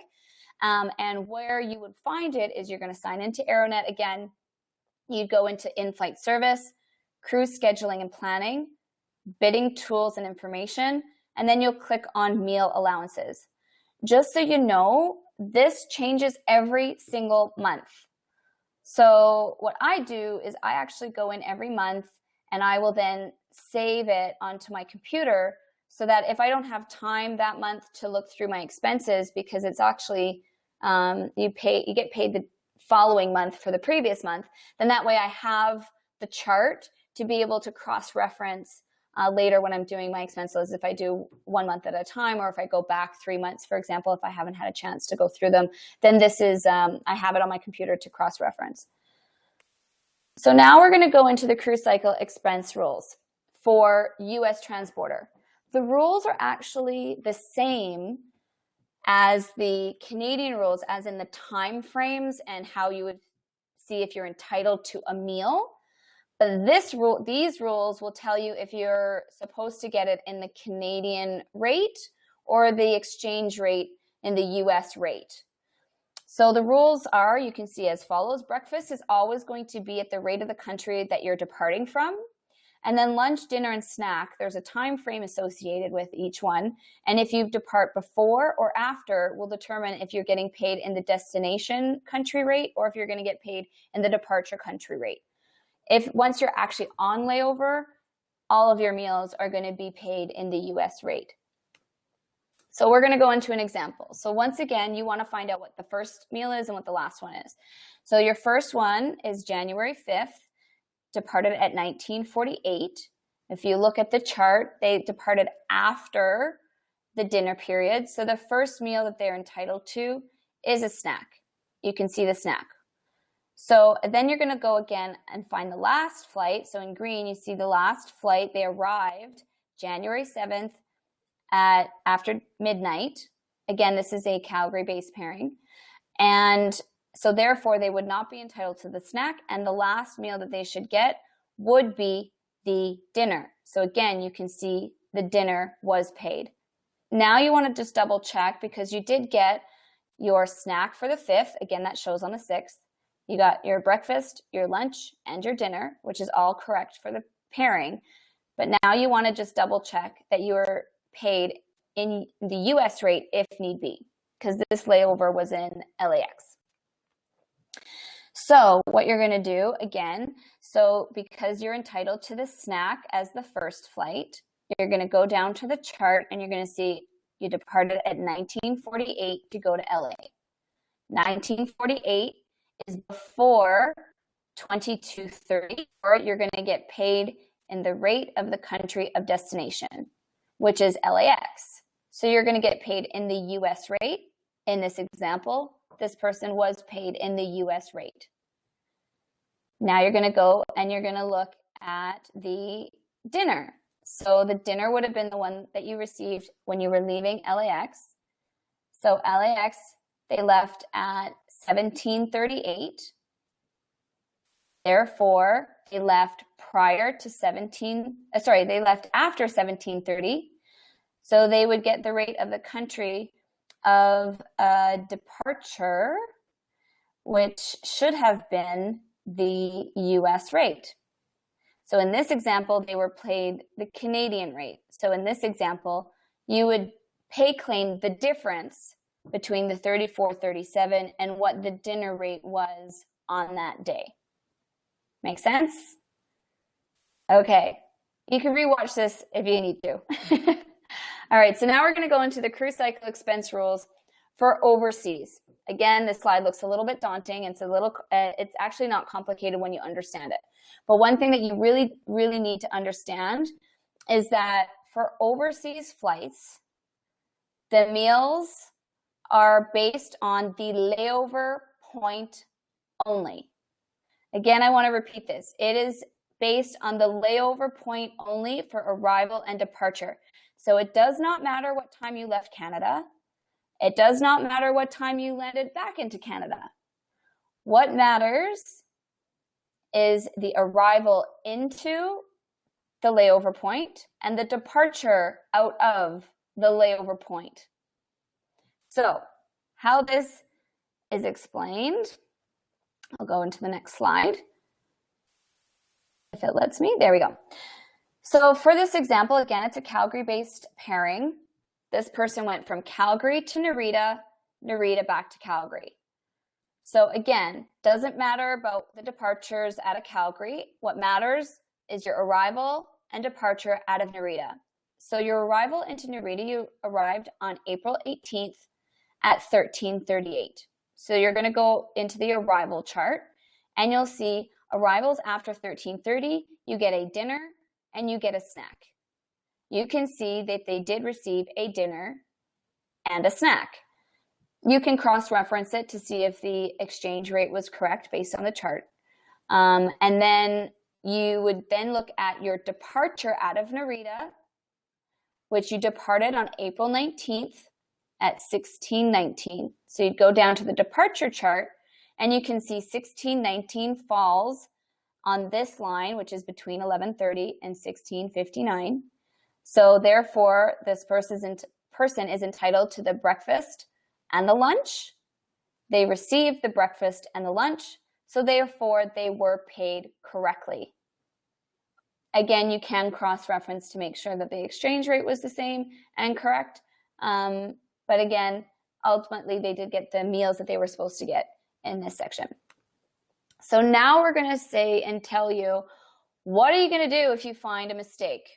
And where you would find it is you're going to sign into Aeronet again. You'd go into in-flight service, cruise scheduling and planning, bidding tools and information, and then you'll click on meal allowances. Just so you know, this changes every single month. So what I do is I actually go in every month and I will then save it onto my computer so that if I don't have time that month to look through my expenses, because it's actually you get paid the following month for the previous month, then that way I have the chart to be able to cross-reference later when I'm doing my expenses, if I do 1 month at a time, or if I go back 3 months, for example, if I haven't had a chance to go through them, then this is, I have it on my computer to cross-reference. So now we're going to go into the cruise cycle expense rules for US transborder. The rules are actually the same as the Canadian rules, as in the time frames and how you would see if you're entitled to a meal. But these rules will tell you if you're supposed to get it in the Canadian rate or the exchange rate in the US rate. So the rules are, you can see as follows. Breakfast is always going to be at the rate of the country that you're departing from. And then lunch, dinner, and snack, there's a time frame associated with each one. And if you depart before or after will determine if you're getting paid in the destination country rate or if you're going to get paid in the departure country rate. Once you're actually on layover, all of your meals are going to be paid in the US rate. So we're going to go into an example. So once again, you want to find out what the first meal is and what the last one is. So your first one is January 5th, departed at 1948. If you look at the chart, they departed after the dinner period. So the first meal that they're entitled to is a snack. You can see the snack. So then you're going to go again and find the last flight. So in green, you see the last flight. They arrived January 7th at after midnight. Again, this is a Calgary-based pairing. And so therefore, they would not be entitled to the snack. And the last meal that they should get would be the dinner. So again, you can see the dinner was paid. Now you want to just double check because you did get your snack for the 5th. Again, that shows on the 6th. You got your breakfast, your lunch, and your dinner, which is all correct for the pairing. But now you want to just double check that you were paid in the US rate if need be, because this layover was in LAX. So what you're going to do again, so because you're entitled to the snack as the first flight, you're going to go down to the chart and you're going to see you departed at 1948 to go to LA. 1948 is before 2230, or you're going to get paid in the rate of the country of destination, which is LAX. So you're going to get paid in the US rate. In this example, this person was paid in the US rate. Now you're going to go and you're going to look at the dinner. So the dinner would have been the one that you received when you were leaving LAX. So LAX, they left at 1738. Therefore, they left they left after 1730. So they would get the rate of the country of departure, which should have been the US rate. So in this example, they were paid the Canadian rate. So in this example, you would pay claim the difference between the 34.37 and what the dinner rate was on that day. Make sense? Okay, you can rewatch this if you need to. All right, so now we're going to go into the cruise cycle expense rules for overseas. Again, this slide looks a little bit daunting. It's actually not complicated when you understand it. But one thing that you really, really need to understand is that for overseas flights, the meals are based on the layover point only. Again, I want to repeat this. It is based on the layover point only for arrival and departure. So it does not matter what time you left Canada. It does not matter what time you landed back into Canada. What matters is the arrival into the layover point and the departure out of the layover point. So how this is explained, I'll go into the next slide. If it lets me, there we go. So for this example, again, it's a Calgary-based pairing. This person went from Calgary to Narita, Narita back to Calgary. So again, doesn't matter about the departures out of Calgary. What matters is your arrival and departure out of Narita. So your arrival into Narita, you arrived on April 18th at 1338. So you're going to go into the arrival chart and you'll see arrivals after 1330, you get a dinner and you get a snack. You can see that they did receive a dinner and a snack. You can cross-reference it to see if the exchange rate was correct based on the chart. And then you would then look at your departure out of Narita, which you departed on April 19th at 1619. So you'd go down to the departure chart and you can see 1619 falls on this line, which is between 1130 and 1659. So therefore, this person is entitled to the breakfast and the lunch. They received the breakfast and the lunch, so therefore they were paid correctly. Again, you can cross-reference to make sure that the exchange rate was the same and correct. But again, ultimately they did get the meals that they were supposed to get in this section. So now we're going to say and tell you, what are you going to do if you find a mistake?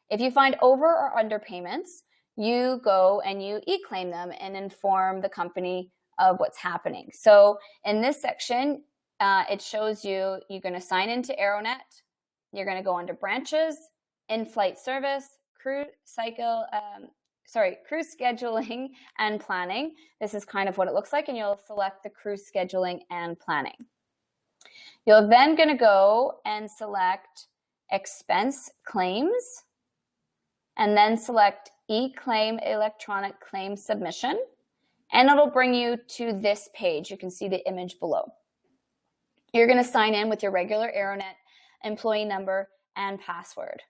If you find over or underpayments, you go and you e-claim them and inform the company of what's happening. So in this section, it shows you're going to sign into Aeronet. You're going to go under branches, in-flight service, cruise scheduling and planning. This is kind of what it looks like, and you'll select the cruise scheduling and planning. You're then going to go and select expense claims, and then select e-claim electronic claim submission, and it'll bring you to this page. You can see the image below. You're going to sign in with your regular Aeronet employee number and password.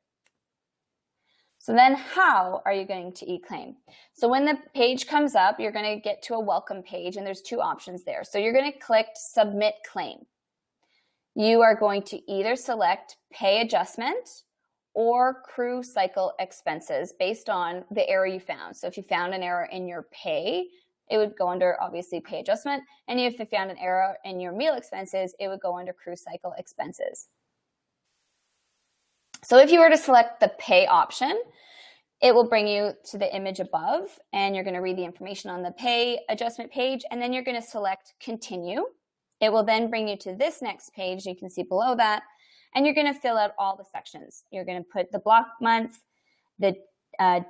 So then how are you going to e-claim? So when the page comes up, you're going to get to a welcome page, and there's two options there. So you're going to click Submit Claim. You are going to either select Pay Adjustment or Crew Cycle Expenses based on the error you found. So if you found an error in your pay, it would go under, obviously, Pay Adjustment. And if you found an error in your meal expenses, it would go under Crew Cycle Expenses. So if you were to select the Pay option, it will bring you to the image above, and you're going to read the information on the Pay Adjustment page, and then you're going to select Continue. It will then bring you to this next page, you can see below that, and you're going to fill out all the sections. You're going to put the block month, the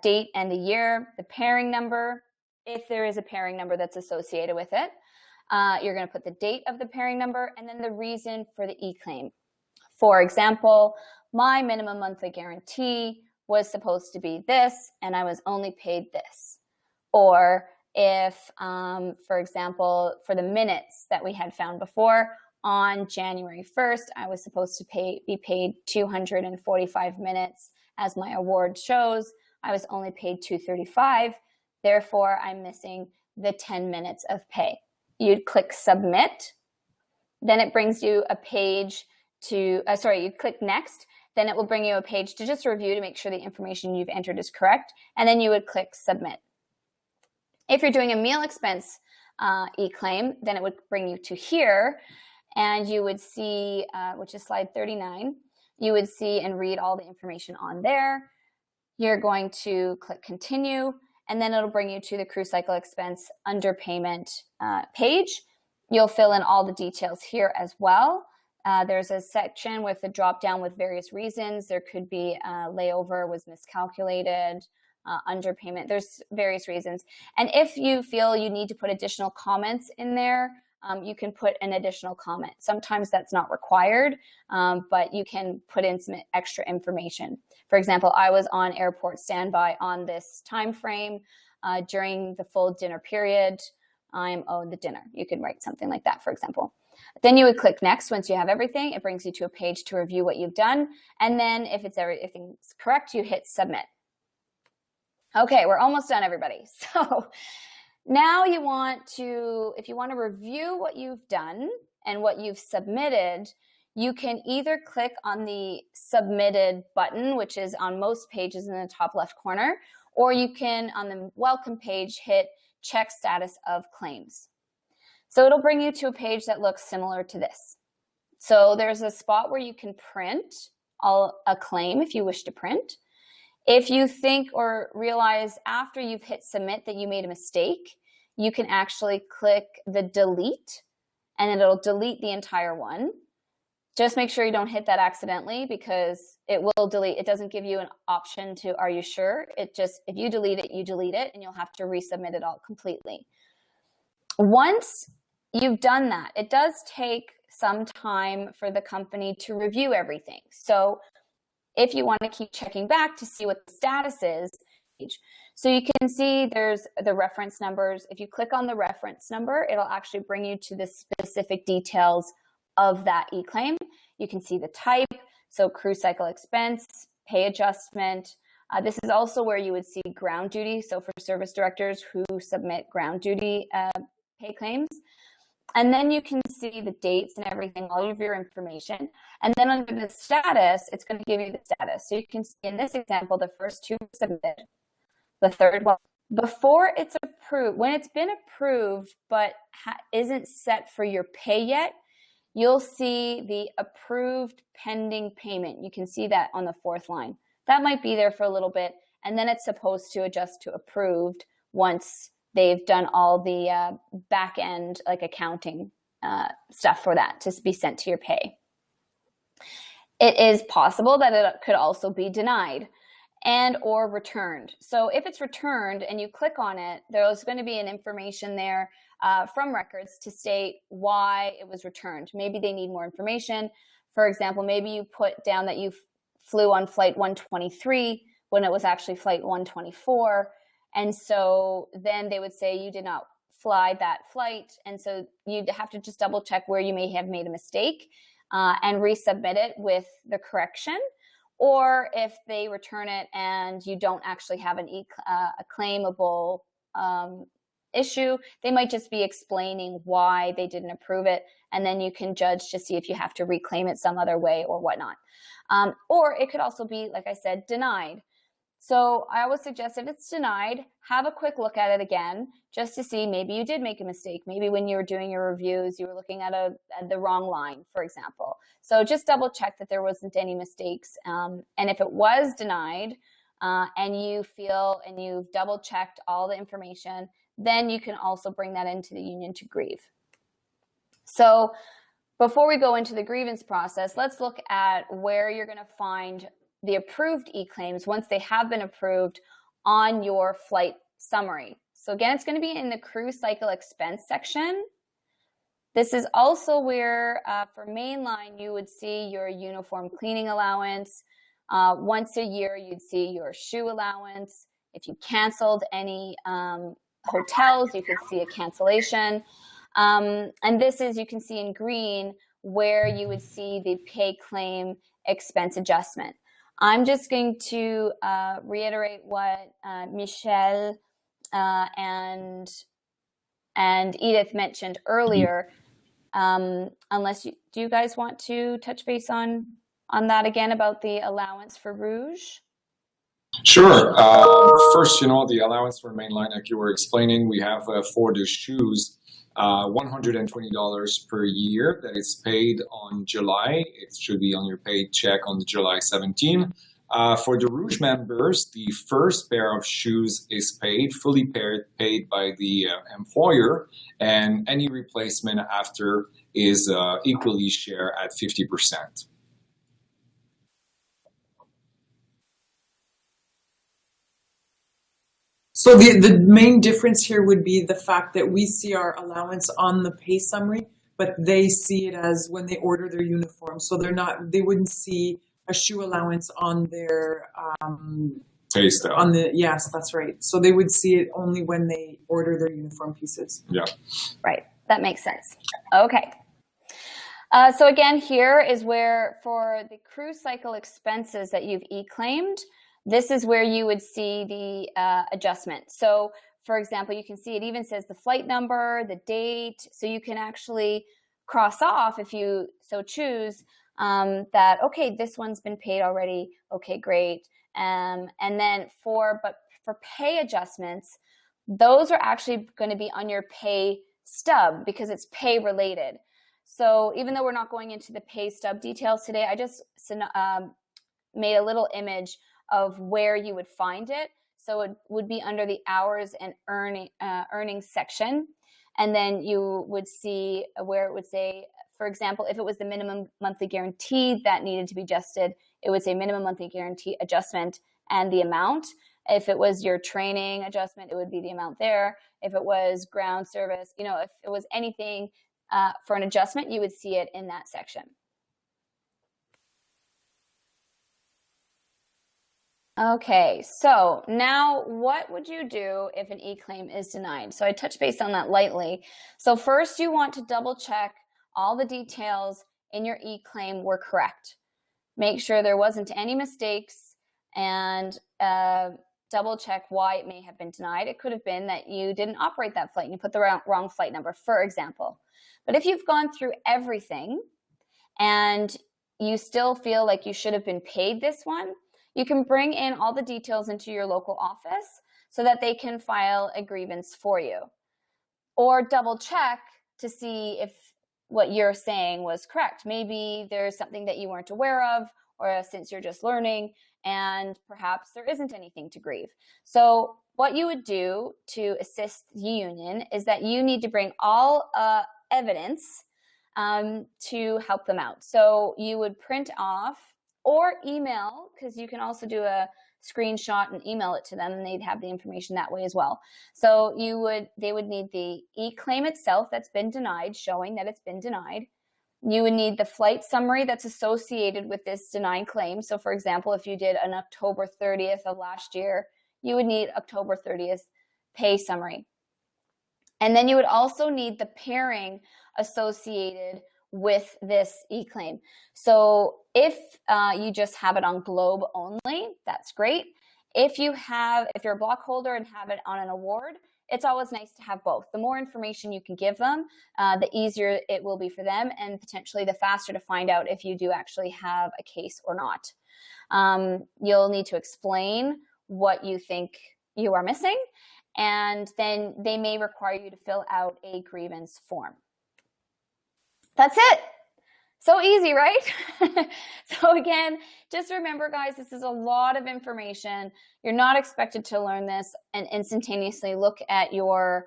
date and the year, the pairing number, if there is a pairing number that's associated with it. You're going to put the date of the pairing number, and then the reason for the e-claim. For example, my minimum monthly guarantee was supposed to be this, and I was only paid this. Or if, for example, for the minutes that we had found before, on January 1st, I was supposed to be paid 245 minutes. As my award shows, I was only paid 235. Therefore, I'm missing the 10 minutes of pay. You'd click Submit. Then it brings you a page to, you'd click Next. Then it will bring you a page to just review to make sure the information you've entered is correct. And then you would click Submit. If you're doing a meal expense e-claim, then it would bring you to here, and you would see, which is slide 39, you would see and read all the information on there. You're going to click Continue, and then it'll bring you to the Crew Cycle Expense Underpayment page. You'll fill in all the details here as well. There's a section with a drop down with various reasons. There could be layover was miscalculated, underpayment. There's various reasons. And if you feel you need to put additional comments in there, you can put an additional comment. Sometimes that's not required, but you can put in some extra information. For example, I was on airport standby on this time frame during the full dinner period. I'm owed the dinner. You could write something like that, for example. Then you would click Next. Once you have everything, it brings you to a page to review what you've done. And then if everything's correct, you hit Submit. Okay, we're almost done, everybody. So now if you want to review what you've done and what you've submitted, you can either click on the Submitted button, which is on most pages in the top left corner, or you can, on the Welcome page, hit Check Status of Claims. So it'll bring you to a page that looks similar to this. So there's a spot where you can print a claim if you wish to print. If you think or realize after you've hit Submit that you made a mistake, you can actually click the Delete, and it'll delete the entire one. Just make sure you don't hit that accidentally, because it will delete. It doesn't give you an option to, are you sure? It just, if you delete it, and you'll have to resubmit it all completely. Once you've done that, it does take some time for the company to review everything. So if you want to keep checking back to see what the status is, so you can see there's the reference numbers. If you click on the reference number, it'll actually bring you to the specific details of that e-claim. You can see the type, so Crew Cycle Expense, Pay Adjustment. This is also where you would see ground duty, so for service directors who submit ground duty pay claims. And then you can see the dates and everything, all of your information. And then under the status, it's going to give you the status. So you can see in this example, the first two were submitted, the third one. Before it's approved, when it's been approved but isn't set for your pay yet, you'll see the approved pending payment. You can see that on the fourth line. That might be there for a little bit, and then it's supposed to adjust to approved once they've done all the back end, like accounting stuff for that to be sent to your pay. It is possible that it could also be denied and or returned. So if it's returned and you click on it, there's going to be an information there from records to state why it was returned. Maybe they need more information. For example, maybe you put down that you flew on flight 123 when it was actually flight 124. And so then they would say you did not fly that flight. And so you'd have to just double check where you may have made a mistake and resubmit it with the correction. or if they return it and you don't actually have a claimable issue, they might just be explaining why they didn't approve it, and then you can judge to see if you have to reclaim it some other way or whatnot. Or it could also be, like I said, denied. So I always suggest if it's denied, have a quick look at it again, just to see maybe you did make a mistake. Maybe when you were doing your reviews, you were looking at the wrong line, for example. So just double check that there wasn't any mistakes. And if it was denied and you feel and you've double checked all the information, then you can also bring that into the union to grieve. So before we go into the grievance process, let's look at where you're going to find the approved e-claims once they have been approved on your flight summary. So again, it's going to be in the crew cycle expense section. This is also where for mainline, you would see your uniform cleaning allowance. Once a year, you'd see your shoe allowance. If you canceled any hotels, you could see a cancellation. And this is, you can see in green, where you would see the pay claim expense adjustment. I'm just going to reiterate what Michelle and Edith mentioned earlier. Unless do you guys want to touch base on that again about the allowance for Rouge? Sure. First, the allowance for mainline, like you were explaining, we have for the shoes, $120 per year that is paid on July. It should be on your paycheck on July 17. For the Rouge members, the first pair of shoes is fully paid by the employer, and any replacement after is equally shared at 50%. So the main difference here would be the fact that we see our allowance on the pay summary, but they see it as when they order their uniform. So they wouldn't see a shoe allowance on their pay stub. Yes, that's right. So they would see it only when they order their uniform pieces. Yeah. Right. That makes sense. Okay. So again, here is where for the crew cycle expenses that you've e-claimed, this is where you would see the adjustment. So for example, you can see it even says the flight number, the date, so you can actually cross off if you so choose that, okay, this one's been paid already. Okay, great. And then for pay adjustments, those are actually going to be on your pay stub because it's pay related. So even though we're not going into the pay stub details today, I just made a little image of where you would find it. So it would be under the hours and earnings section. And then you would see where it would say, for example, if it was the minimum monthly guarantee that needed to be adjusted, it would say minimum monthly guarantee adjustment and the amount. If it was your training adjustment, it would be the amount there. If it was ground service, if it was anything for an adjustment, you would see it in that section. Okay, so now what would you do if an e-claim is denied? So I touched base on that lightly. So first you want to double check all the details in your e-claim were correct. Make sure there wasn't any mistakes and double check why it may have been denied. It could have been that you didn't operate that flight and you put the wrong flight number, for example. But if you've gone through everything and you still feel like you should have been paid this one, you can bring in all the details into your local office so that they can file a grievance for you. Or double check to see if what you're saying was correct. Maybe there's something that you weren't aware of, or since you're just learning, and perhaps there isn't anything to grieve. So what you would do to assist the union is that you need to bring all evidence to help them out. So you would print off or email, because you can also do a screenshot and email it to them, and they'd have the information that way as well. So they would need the e-claim itself that's been denied, showing that it's been denied. You would need the flight summary that's associated with this denied claim. So for example, if you did an October 30th of last year, you would need October 30th pay summary. And then you would also need the pairing associated with this e-claim. So if you just have it on Globe only, that's great. If you're a block holder and have it on an award, it's always nice to have both. The more information you can give them, the easier it will be for them, and potentially the faster to find out if you do actually have a case or not. You'll need to explain what you think you are missing, and then they may require you to fill out a grievance form. That's it. So easy, right? So again, just remember, guys, this is a lot of information. You're not expected to learn this and instantaneously look at your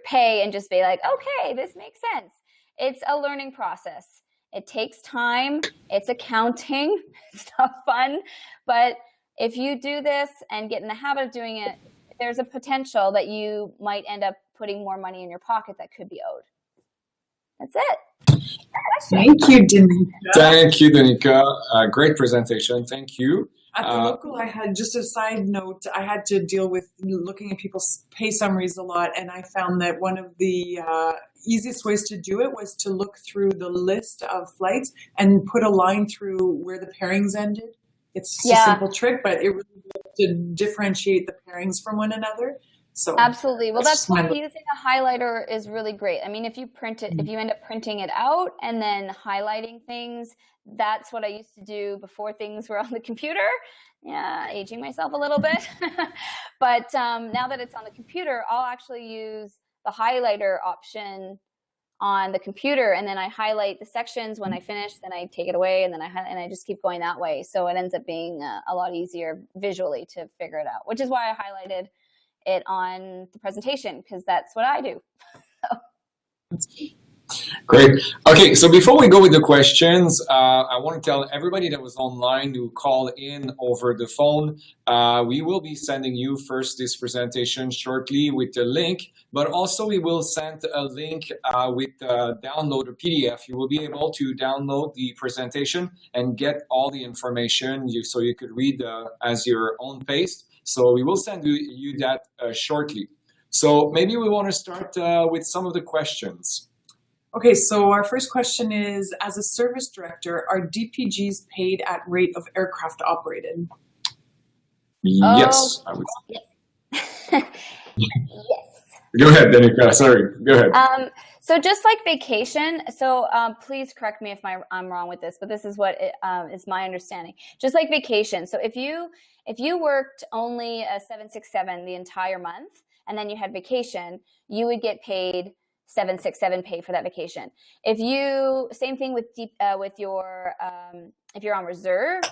pay and just be like, okay, this makes sense. It's a learning process. It takes time. It's accounting. It's not fun. But if you do this and get in the habit of doing it, there's a potential that you might end up putting more money in your pocket that could be owed. That's it. Thank you, Danica. Thank you, Danica. Great presentation. Thank you. At the local, I had, just a side note, I had to deal with looking at people's pay summaries a lot, and I found that one of the easiest ways to do it was to look through the list of flights and put a line through where the pairings ended. It's just a simple trick, but it really helps to differentiate the pairings from one another. So absolutely. Well, that's why using a highlighter is really great. I mean, if you print it, if you end up printing it out and then highlighting things, that's what I used to do before things were on the computer. Yeah, aging myself a little bit. But now that it's on the computer, I'll actually use the highlighter option on the computer, and then I highlight the sections when I finish, then I take it away, and then I just keep going that way. So it ends up being a lot easier visually to figure it out, which is why I highlighted it on the presentation, because that's what I do. Great. Okay, so before we go with the questions, I want to tell everybody that was online who called in over the phone, we will be sending you first this presentation shortly with the link, but also we will send a link with download a PDF. You will be able to download the presentation and get all the information so you could read as your own pace. So we will send you that shortly. So maybe we want to start with some of the questions. Okay, so our first question is, as a service director, are DPGs paid at rate of aircraft operated? Yes, I would say. Yes. Go ahead, Danica. Sorry, go ahead. So just like vacation, so please correct me if I'm wrong with this, but this is what is my understanding. Just like vacation, so if you worked only a 767 the entire month and then you had vacation, you would get paid 767 pay for that vacation. Same thing with your if you're on reserve,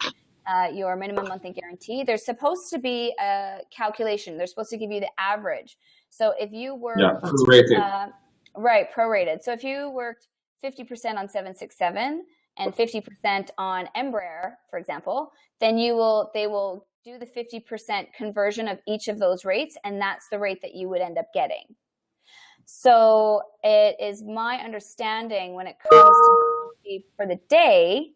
your minimum monthly guarantee, there's supposed to be a calculation. They're supposed to give you the average. So if you work prorated. Right, prorated. So if you worked 50% on 767 and 50% on Embraer, for example, then they will do the 50% conversion of each of those rates, and that's the rate that you would end up getting. So it is my understanding when it comes to for the day,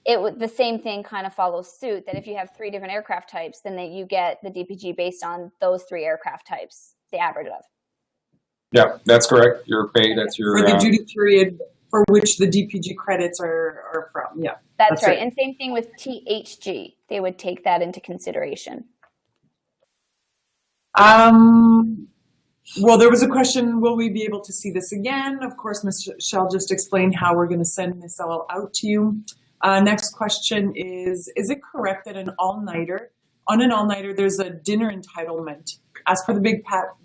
the same thing kind of follows suit, that if you have 3 different aircraft types, then you get the DPG based on those 3 aircraft types, the average of. Yeah, that's correct. Your pay, that's your... For the duty period for which the DPG credits are from, yeah. That's right. It. And same thing with THG. They would take that into consideration. Well, there was a question, will we be able to see this again? Of course, Michelle just explained how we're going to send this all out to you. Next question is it correct that on an all-nighter, there's a dinner entitlement? As per the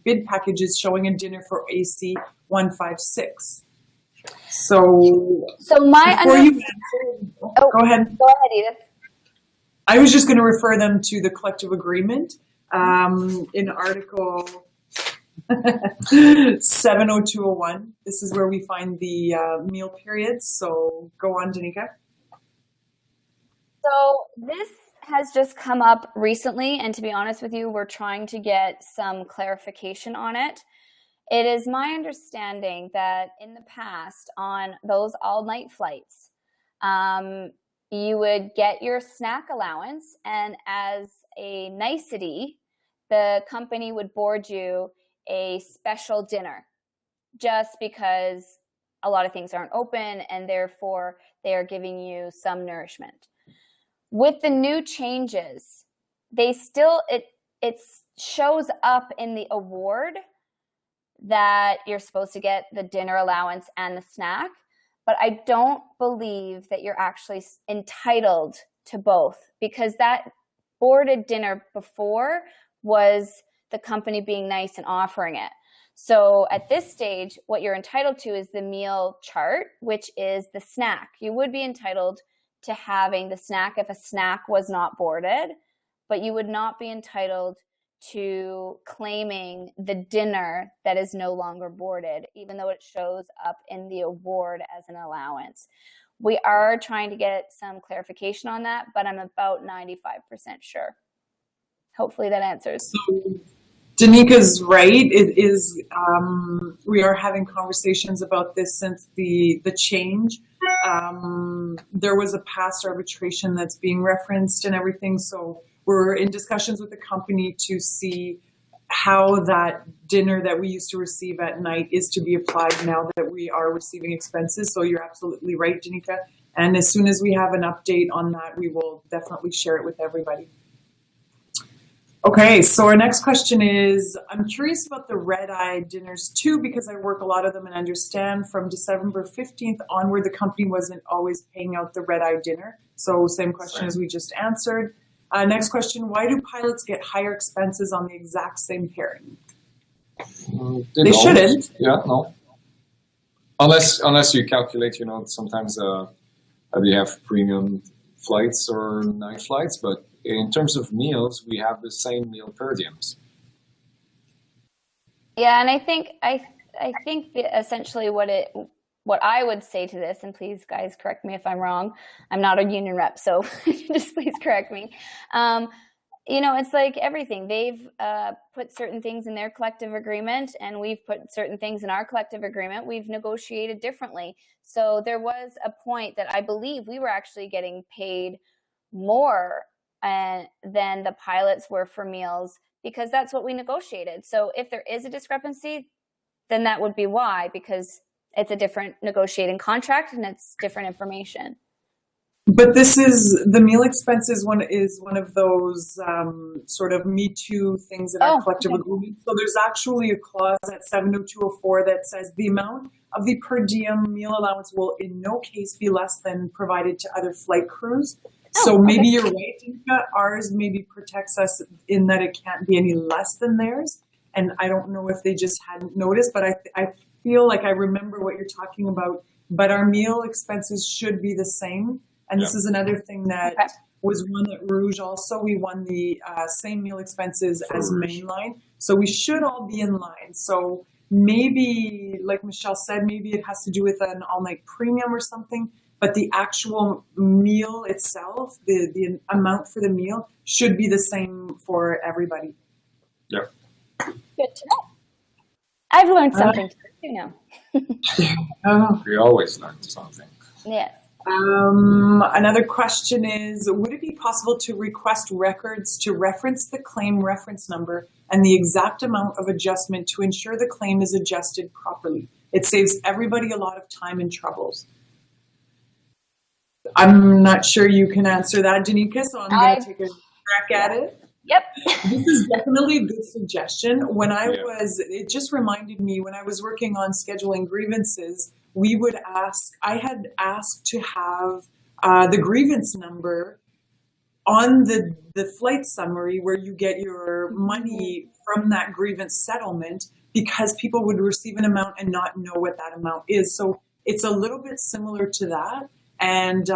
bid packages showing a dinner for AC 156. So my go ahead. Go ahead, Edith. I was just going to refer them to the collective agreement in Article 70201. This is where we find the meal periods. So go on, Danica. So this has just come up recently, and to be honest with you, we're trying to get some clarification on it. It is my understanding that in the past, on those all-night flights, you would get your snack allowance, and as a nicety, the company would board you a special dinner, just because a lot of things aren't open, and therefore they are giving you some nourishment. With the new changes, they still, it shows up in the award that you're supposed to get the dinner allowance and the snack, but I don't believe that you're actually entitled to both, because that boarded dinner before was the company being nice and offering it. So at this stage, what you're entitled to is the meal chart, which is the snack. You would be entitled to having the snack if a snack was not boarded, but you would not be entitled to claiming the dinner that is no longer boarded, even though it shows up in the award as an allowance. We are trying to get some clarification on that, but I'm about 95% sure. Hopefully that answers. Danica's right. It is. We are having conversations about this since the change. There was a past arbitration that's being referenced and everything. So we're in discussions with the company to see how that dinner that we used to receive at night is to be applied now that we are receiving expenses. So you're absolutely right, Danica. And as soon as we have an update on that, we will definitely share it with everybody. Okay, so our next question is, I'm curious about the red-eye dinners too, because I work a lot of them and understand from December 15th onward, the company wasn't always paying out the red-eye dinner. So same question as we just answered. Next question, why do pilots get higher expenses on the exact same pairing? They shouldn't. Yeah, no. Unless you calculate, sometimes you have premium flights or night flights, but in terms of meals, we have the same meal per diems. Yeah, and I think essentially what I would say to this, and please guys correct me if I'm wrong, I'm not a union rep, so just please correct me. It's like everything. They've put certain things in their collective agreement, and we've put certain things in our collective agreement. We've negotiated differently. So there was a point that I believe we were actually getting paid more than the pilots were for meals, because that's what we negotiated. So if there is a discrepancy, then that would be why, because it's a different negotiating contract and it's different information. But this is the meal expenses is one of those sort of Me Too things in our collective agreement. So there's actually a clause at 70204 that says the amount of the per diem meal allowance will in no case be less than provided to other flight crews. So maybe you're right, Danica. Ours maybe protects us in that it can't be any less than theirs. And I don't know if they just hadn't noticed, but I feel like I remember what you're talking about. But our meal expenses should be the same. And this is another thing that was one at Rouge also. We won the same meal expenses as Mainline. So we should all be in line. So maybe, like Michelle said, maybe it has to do with an all-night premium or something. But the actual meal itself, the amount for the meal, should be the same for everybody. Yeah. Good to know. I've learned something too now. We always learn something. Yes. Another question is, would it be possible to request records to reference the claim reference number and the exact amount of adjustment to ensure the claim is adjusted properly? It saves everybody a lot of time and troubles. I'm not sure you can answer that, Danica, so I'm going to take a crack at it. Yep. This is definitely a good suggestion. It just reminded me when I was working on scheduling grievances, I had asked to have the grievance number on the flight summary where you get your money from that grievance settlement, because people would receive an amount and not know what that amount is. So it's a little bit similar to that. And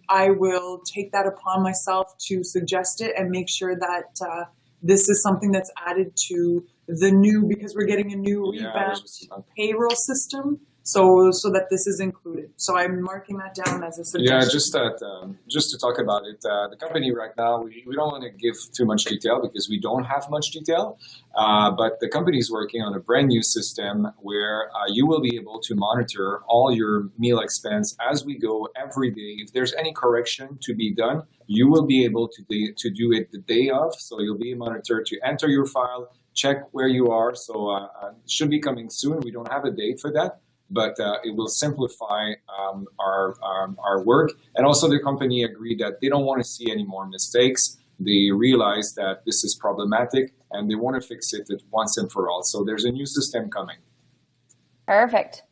I will take that upon myself to suggest it and make sure that this is something that's added to the new, because we're getting a new revamped payroll system. So that this is included. So I'm marking that down as a suggestion. Yeah, just to talk about it, the company right now, we don't want to give too much detail because we don't have much detail, but the company is working on a brand new system where you will be able to monitor all your meal expense as we go every day. If there's any correction to be done, you will be able to do it the day of, so you'll be monitored to enter your file, check where you are, so it should be coming soon. We don't have a date for that, but it will simplify our work. And also the company agreed that they don't want to see any more mistakes. They realize that this is problematic and they want to fix it once and for all. So there's a new system coming. Perfect.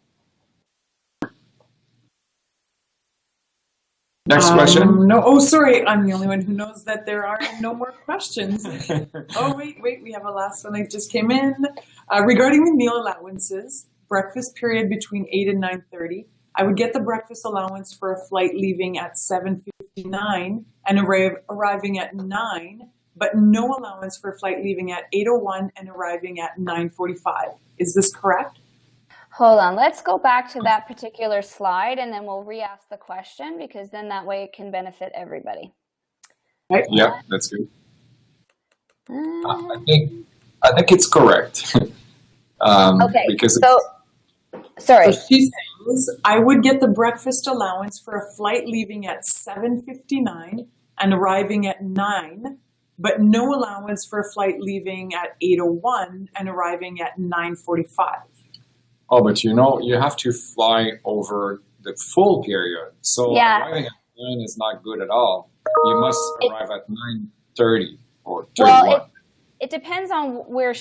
Next question. No, oh, sorry. I'm the only one who knows that there are no more questions. Oh, wait. We have a last one that just came in. Regarding the meal allowances, breakfast period between 8 and 9:30, I would get the breakfast allowance for a flight leaving at 7:59 and arriving at 9, but no allowance for a flight leaving at 8:01 and arriving at 9:45. Is this correct? Hold on, let's go back to that particular slide and then we'll re-ask the question, because then that way it can benefit everybody. Right. Yeah, that's good. I think it's correct. Okay, because sorry. So she says, I would get the breakfast allowance for a flight leaving at 7:59 and arriving at 9, but no allowance for a flight leaving at 8:01 and arriving at 9:45. Oh, but you have to fly over the full period. So arriving at 9 is not good at all. You must arrive at 9:30 or 31. Well, it depends on where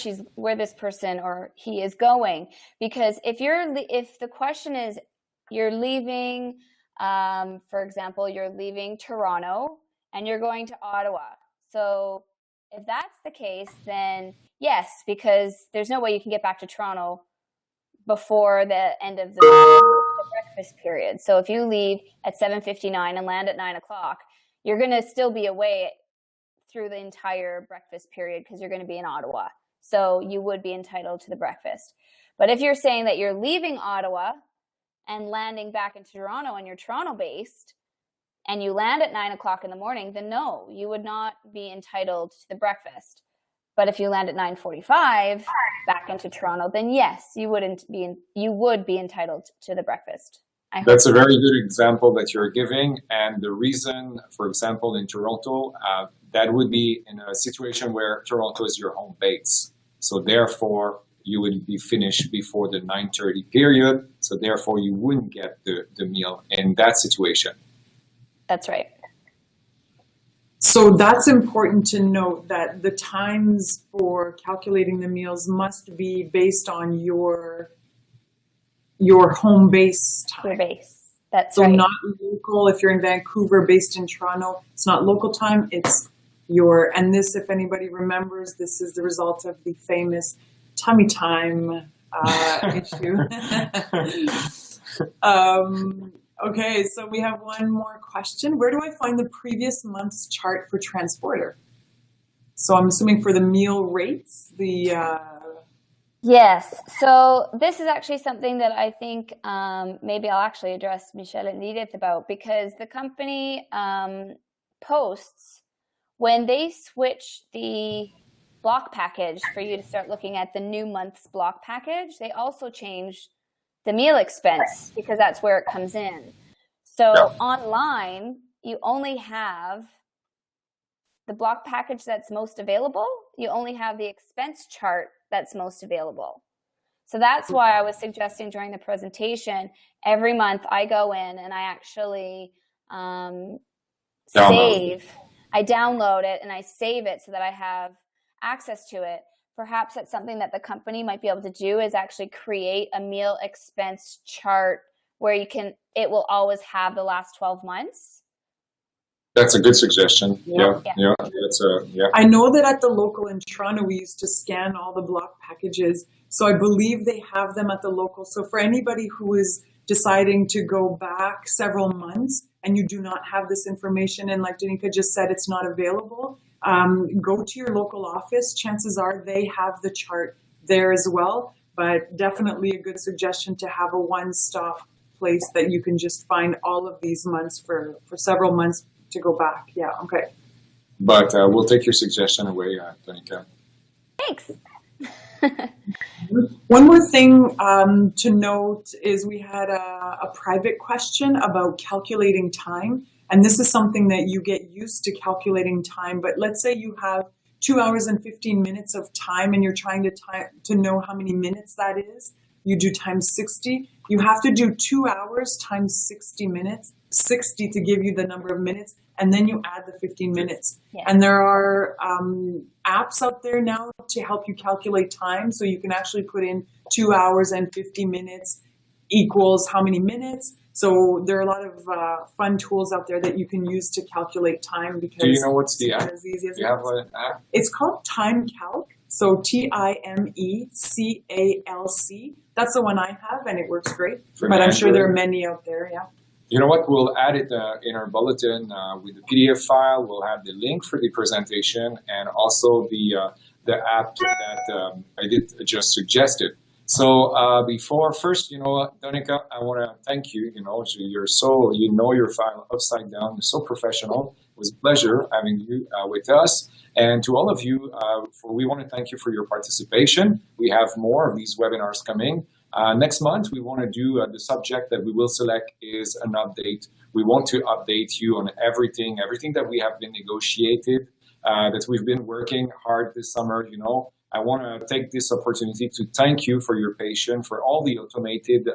this person or he is going, because if the question is you're leaving, for example, you're leaving Toronto and you're going to Ottawa. So if that's the case, then yes, because there's no way you can get back to Toronto before the end of the breakfast period. So if you leave at 7:59 and land at 9 o'clock, you're going to still be away through the entire breakfast period because you're going to be in Ottawa. So you would be entitled to the breakfast. But if you're saying that you're leaving Ottawa and landing back in Toronto and you're Toronto based and you land at 9 o'clock in the morning, then no, you would not be entitled to the breakfast. But if you land at 9:45 back into Toronto, then yes, you would be entitled to the breakfast. That's a very good example that you're giving. And the reason, for example, in Toronto, that would be in a situation where Toronto is your home base. So therefore, you would be finished before the 9:30 period. So therefore, you wouldn't get the meal in that situation. That's right. So that's important to note, that the times for calculating the meals must be based on your home base time. Your base. That's so right. Not local. If you're in Vancouver, based in Toronto, it's not local time. It's and this, if anybody remembers, this is the result of the famous tummy time issue. Okay, so we have one more question. Where do I find the previous month's chart for transporter? So I'm assuming for the meal rates, Yes. So this is actually something that I think maybe I'll actually address Michelle and Edith about, because the company posts when they switch the block package for you to start looking at the new month's block package, they also change the meal expense, because that's where it comes in. So online, you only have the block package that's most available. You only have the expense chart that's most available. So that's why I was suggesting during the presentation, every month I go in and I actually I download it and I save it so that I have access to it. Perhaps that's something that the company might be able to do, is actually create a meal expense chart where it will always have the last 12 months. That's a good suggestion. Yeah. I know that at the local in Toronto, we used to scan all the block packages. So I believe they have them at the local. So for anybody who is deciding to go back several months and you do not have this information, and like Danica just said, it's not available, go to your local office. Chances are they have the chart there as well, but definitely a good suggestion to have a one-stop place that you can just find all of these months for several months to go back. Yeah, okay. But we'll take your suggestion away, Danica. Thanks. One more thing to note is we had a private question about calculating time. And this is something that you get used to calculating time. But let's say you have 2 hours and 15 minutes of time and you're trying to know how many minutes that is. you do times 60. You have to do 2 hours times 60 minutes, 60 to give you the number of minutes, and then you add the 15 minutes. Yeah. And there are apps out there now to help you calculate time. So you can actually put in 2 hours and 50 minutes equals how many minutes. So there are a lot of fun tools out there that you can use to calculate time. Because do you know what's the it's app? as easy as Do you have an app? It's called Time Calc. So TIMECALC. That's the one I have, and it works great. For but I'm sure Android? there are many out there. Yeah. You know what? We'll add it in our bulletin with the PDF file. We'll have the link for the presentation and also the app that I did just suggested. So first, Danica, I want to thank you. You're your file upside down. You're so professional. It was a pleasure having you with us. And to all of you, we want to thank you for your participation. We have more of these webinars coming. Next month, we want to do the subject that we will select is an update. We want to update you on everything that we have been negotiated, that we've been working hard this summer. I want to take this opportunity to thank you for your patience, for all the automated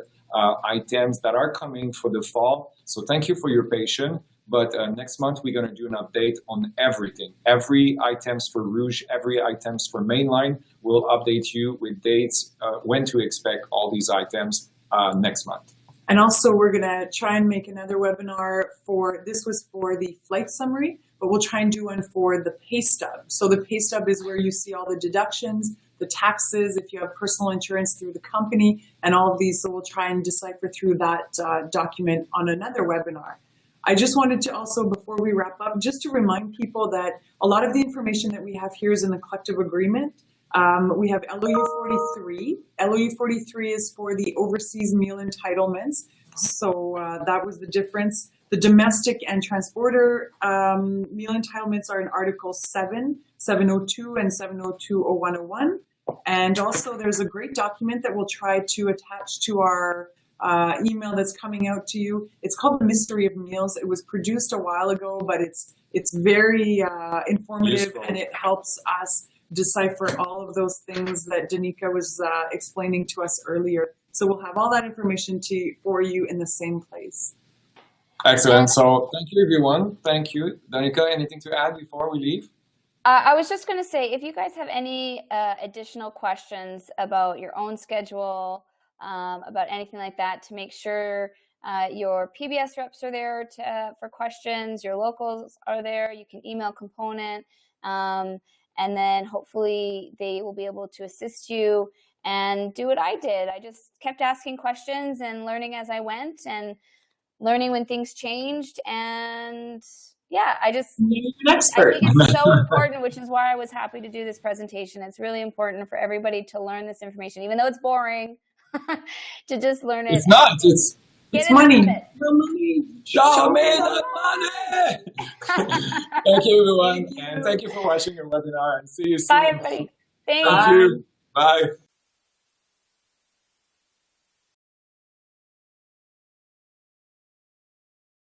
items that are coming for the fall. So thank you for your patience. But next month, we're going to do an update on everything. Every items for Rouge, every items for Mainline. We'll update you with dates, when to expect all these items next month. And also, we're going to try and make another webinar this was for the flight summary, but we'll try and do one for the pay stub. So the pay stub is where you see all the deductions, the taxes, if you have personal insurance through the company, and all of these. So we'll try and decipher through that document on another webinar. I just wanted to also, before we wrap up, just to remind people that a lot of the information that we have here is in the collective agreement. We have LOU 43. LOU 43 is for the overseas meal entitlements. So that was the difference. The domestic and transporter meal entitlements are in Article 7, 702, and 702-0101. And also there's a great document that we'll try to attach to our email that's coming out to you. It's called The Mystery of Meals. It was produced a while ago, but it's very informative. Useful. And it helps us decipher all of those things that Danica was explaining to us earlier. So we'll have all that information for you in the same place. Excellent. So thank you, everyone. Thank you. Danica, anything to add before we leave? I was just going to say, if you guys have any additional questions about your own schedule, about anything like that, to make sure your PBS reps are there for questions, your locals are there, you can email Component, and then hopefully they will be able to assist you and do what I did. I just kept asking questions and learning as I went and learning when things changed. And yeah, I think it's so important, which is why I was happy to do this presentation. It's really important for everybody to learn this information, even though it's boring, to just learn it. It's not. It's money. Show me the money. Thank you, everyone. And thank you for watching your webinar. And see you soon. Bye, everybody. Thank you. Bye.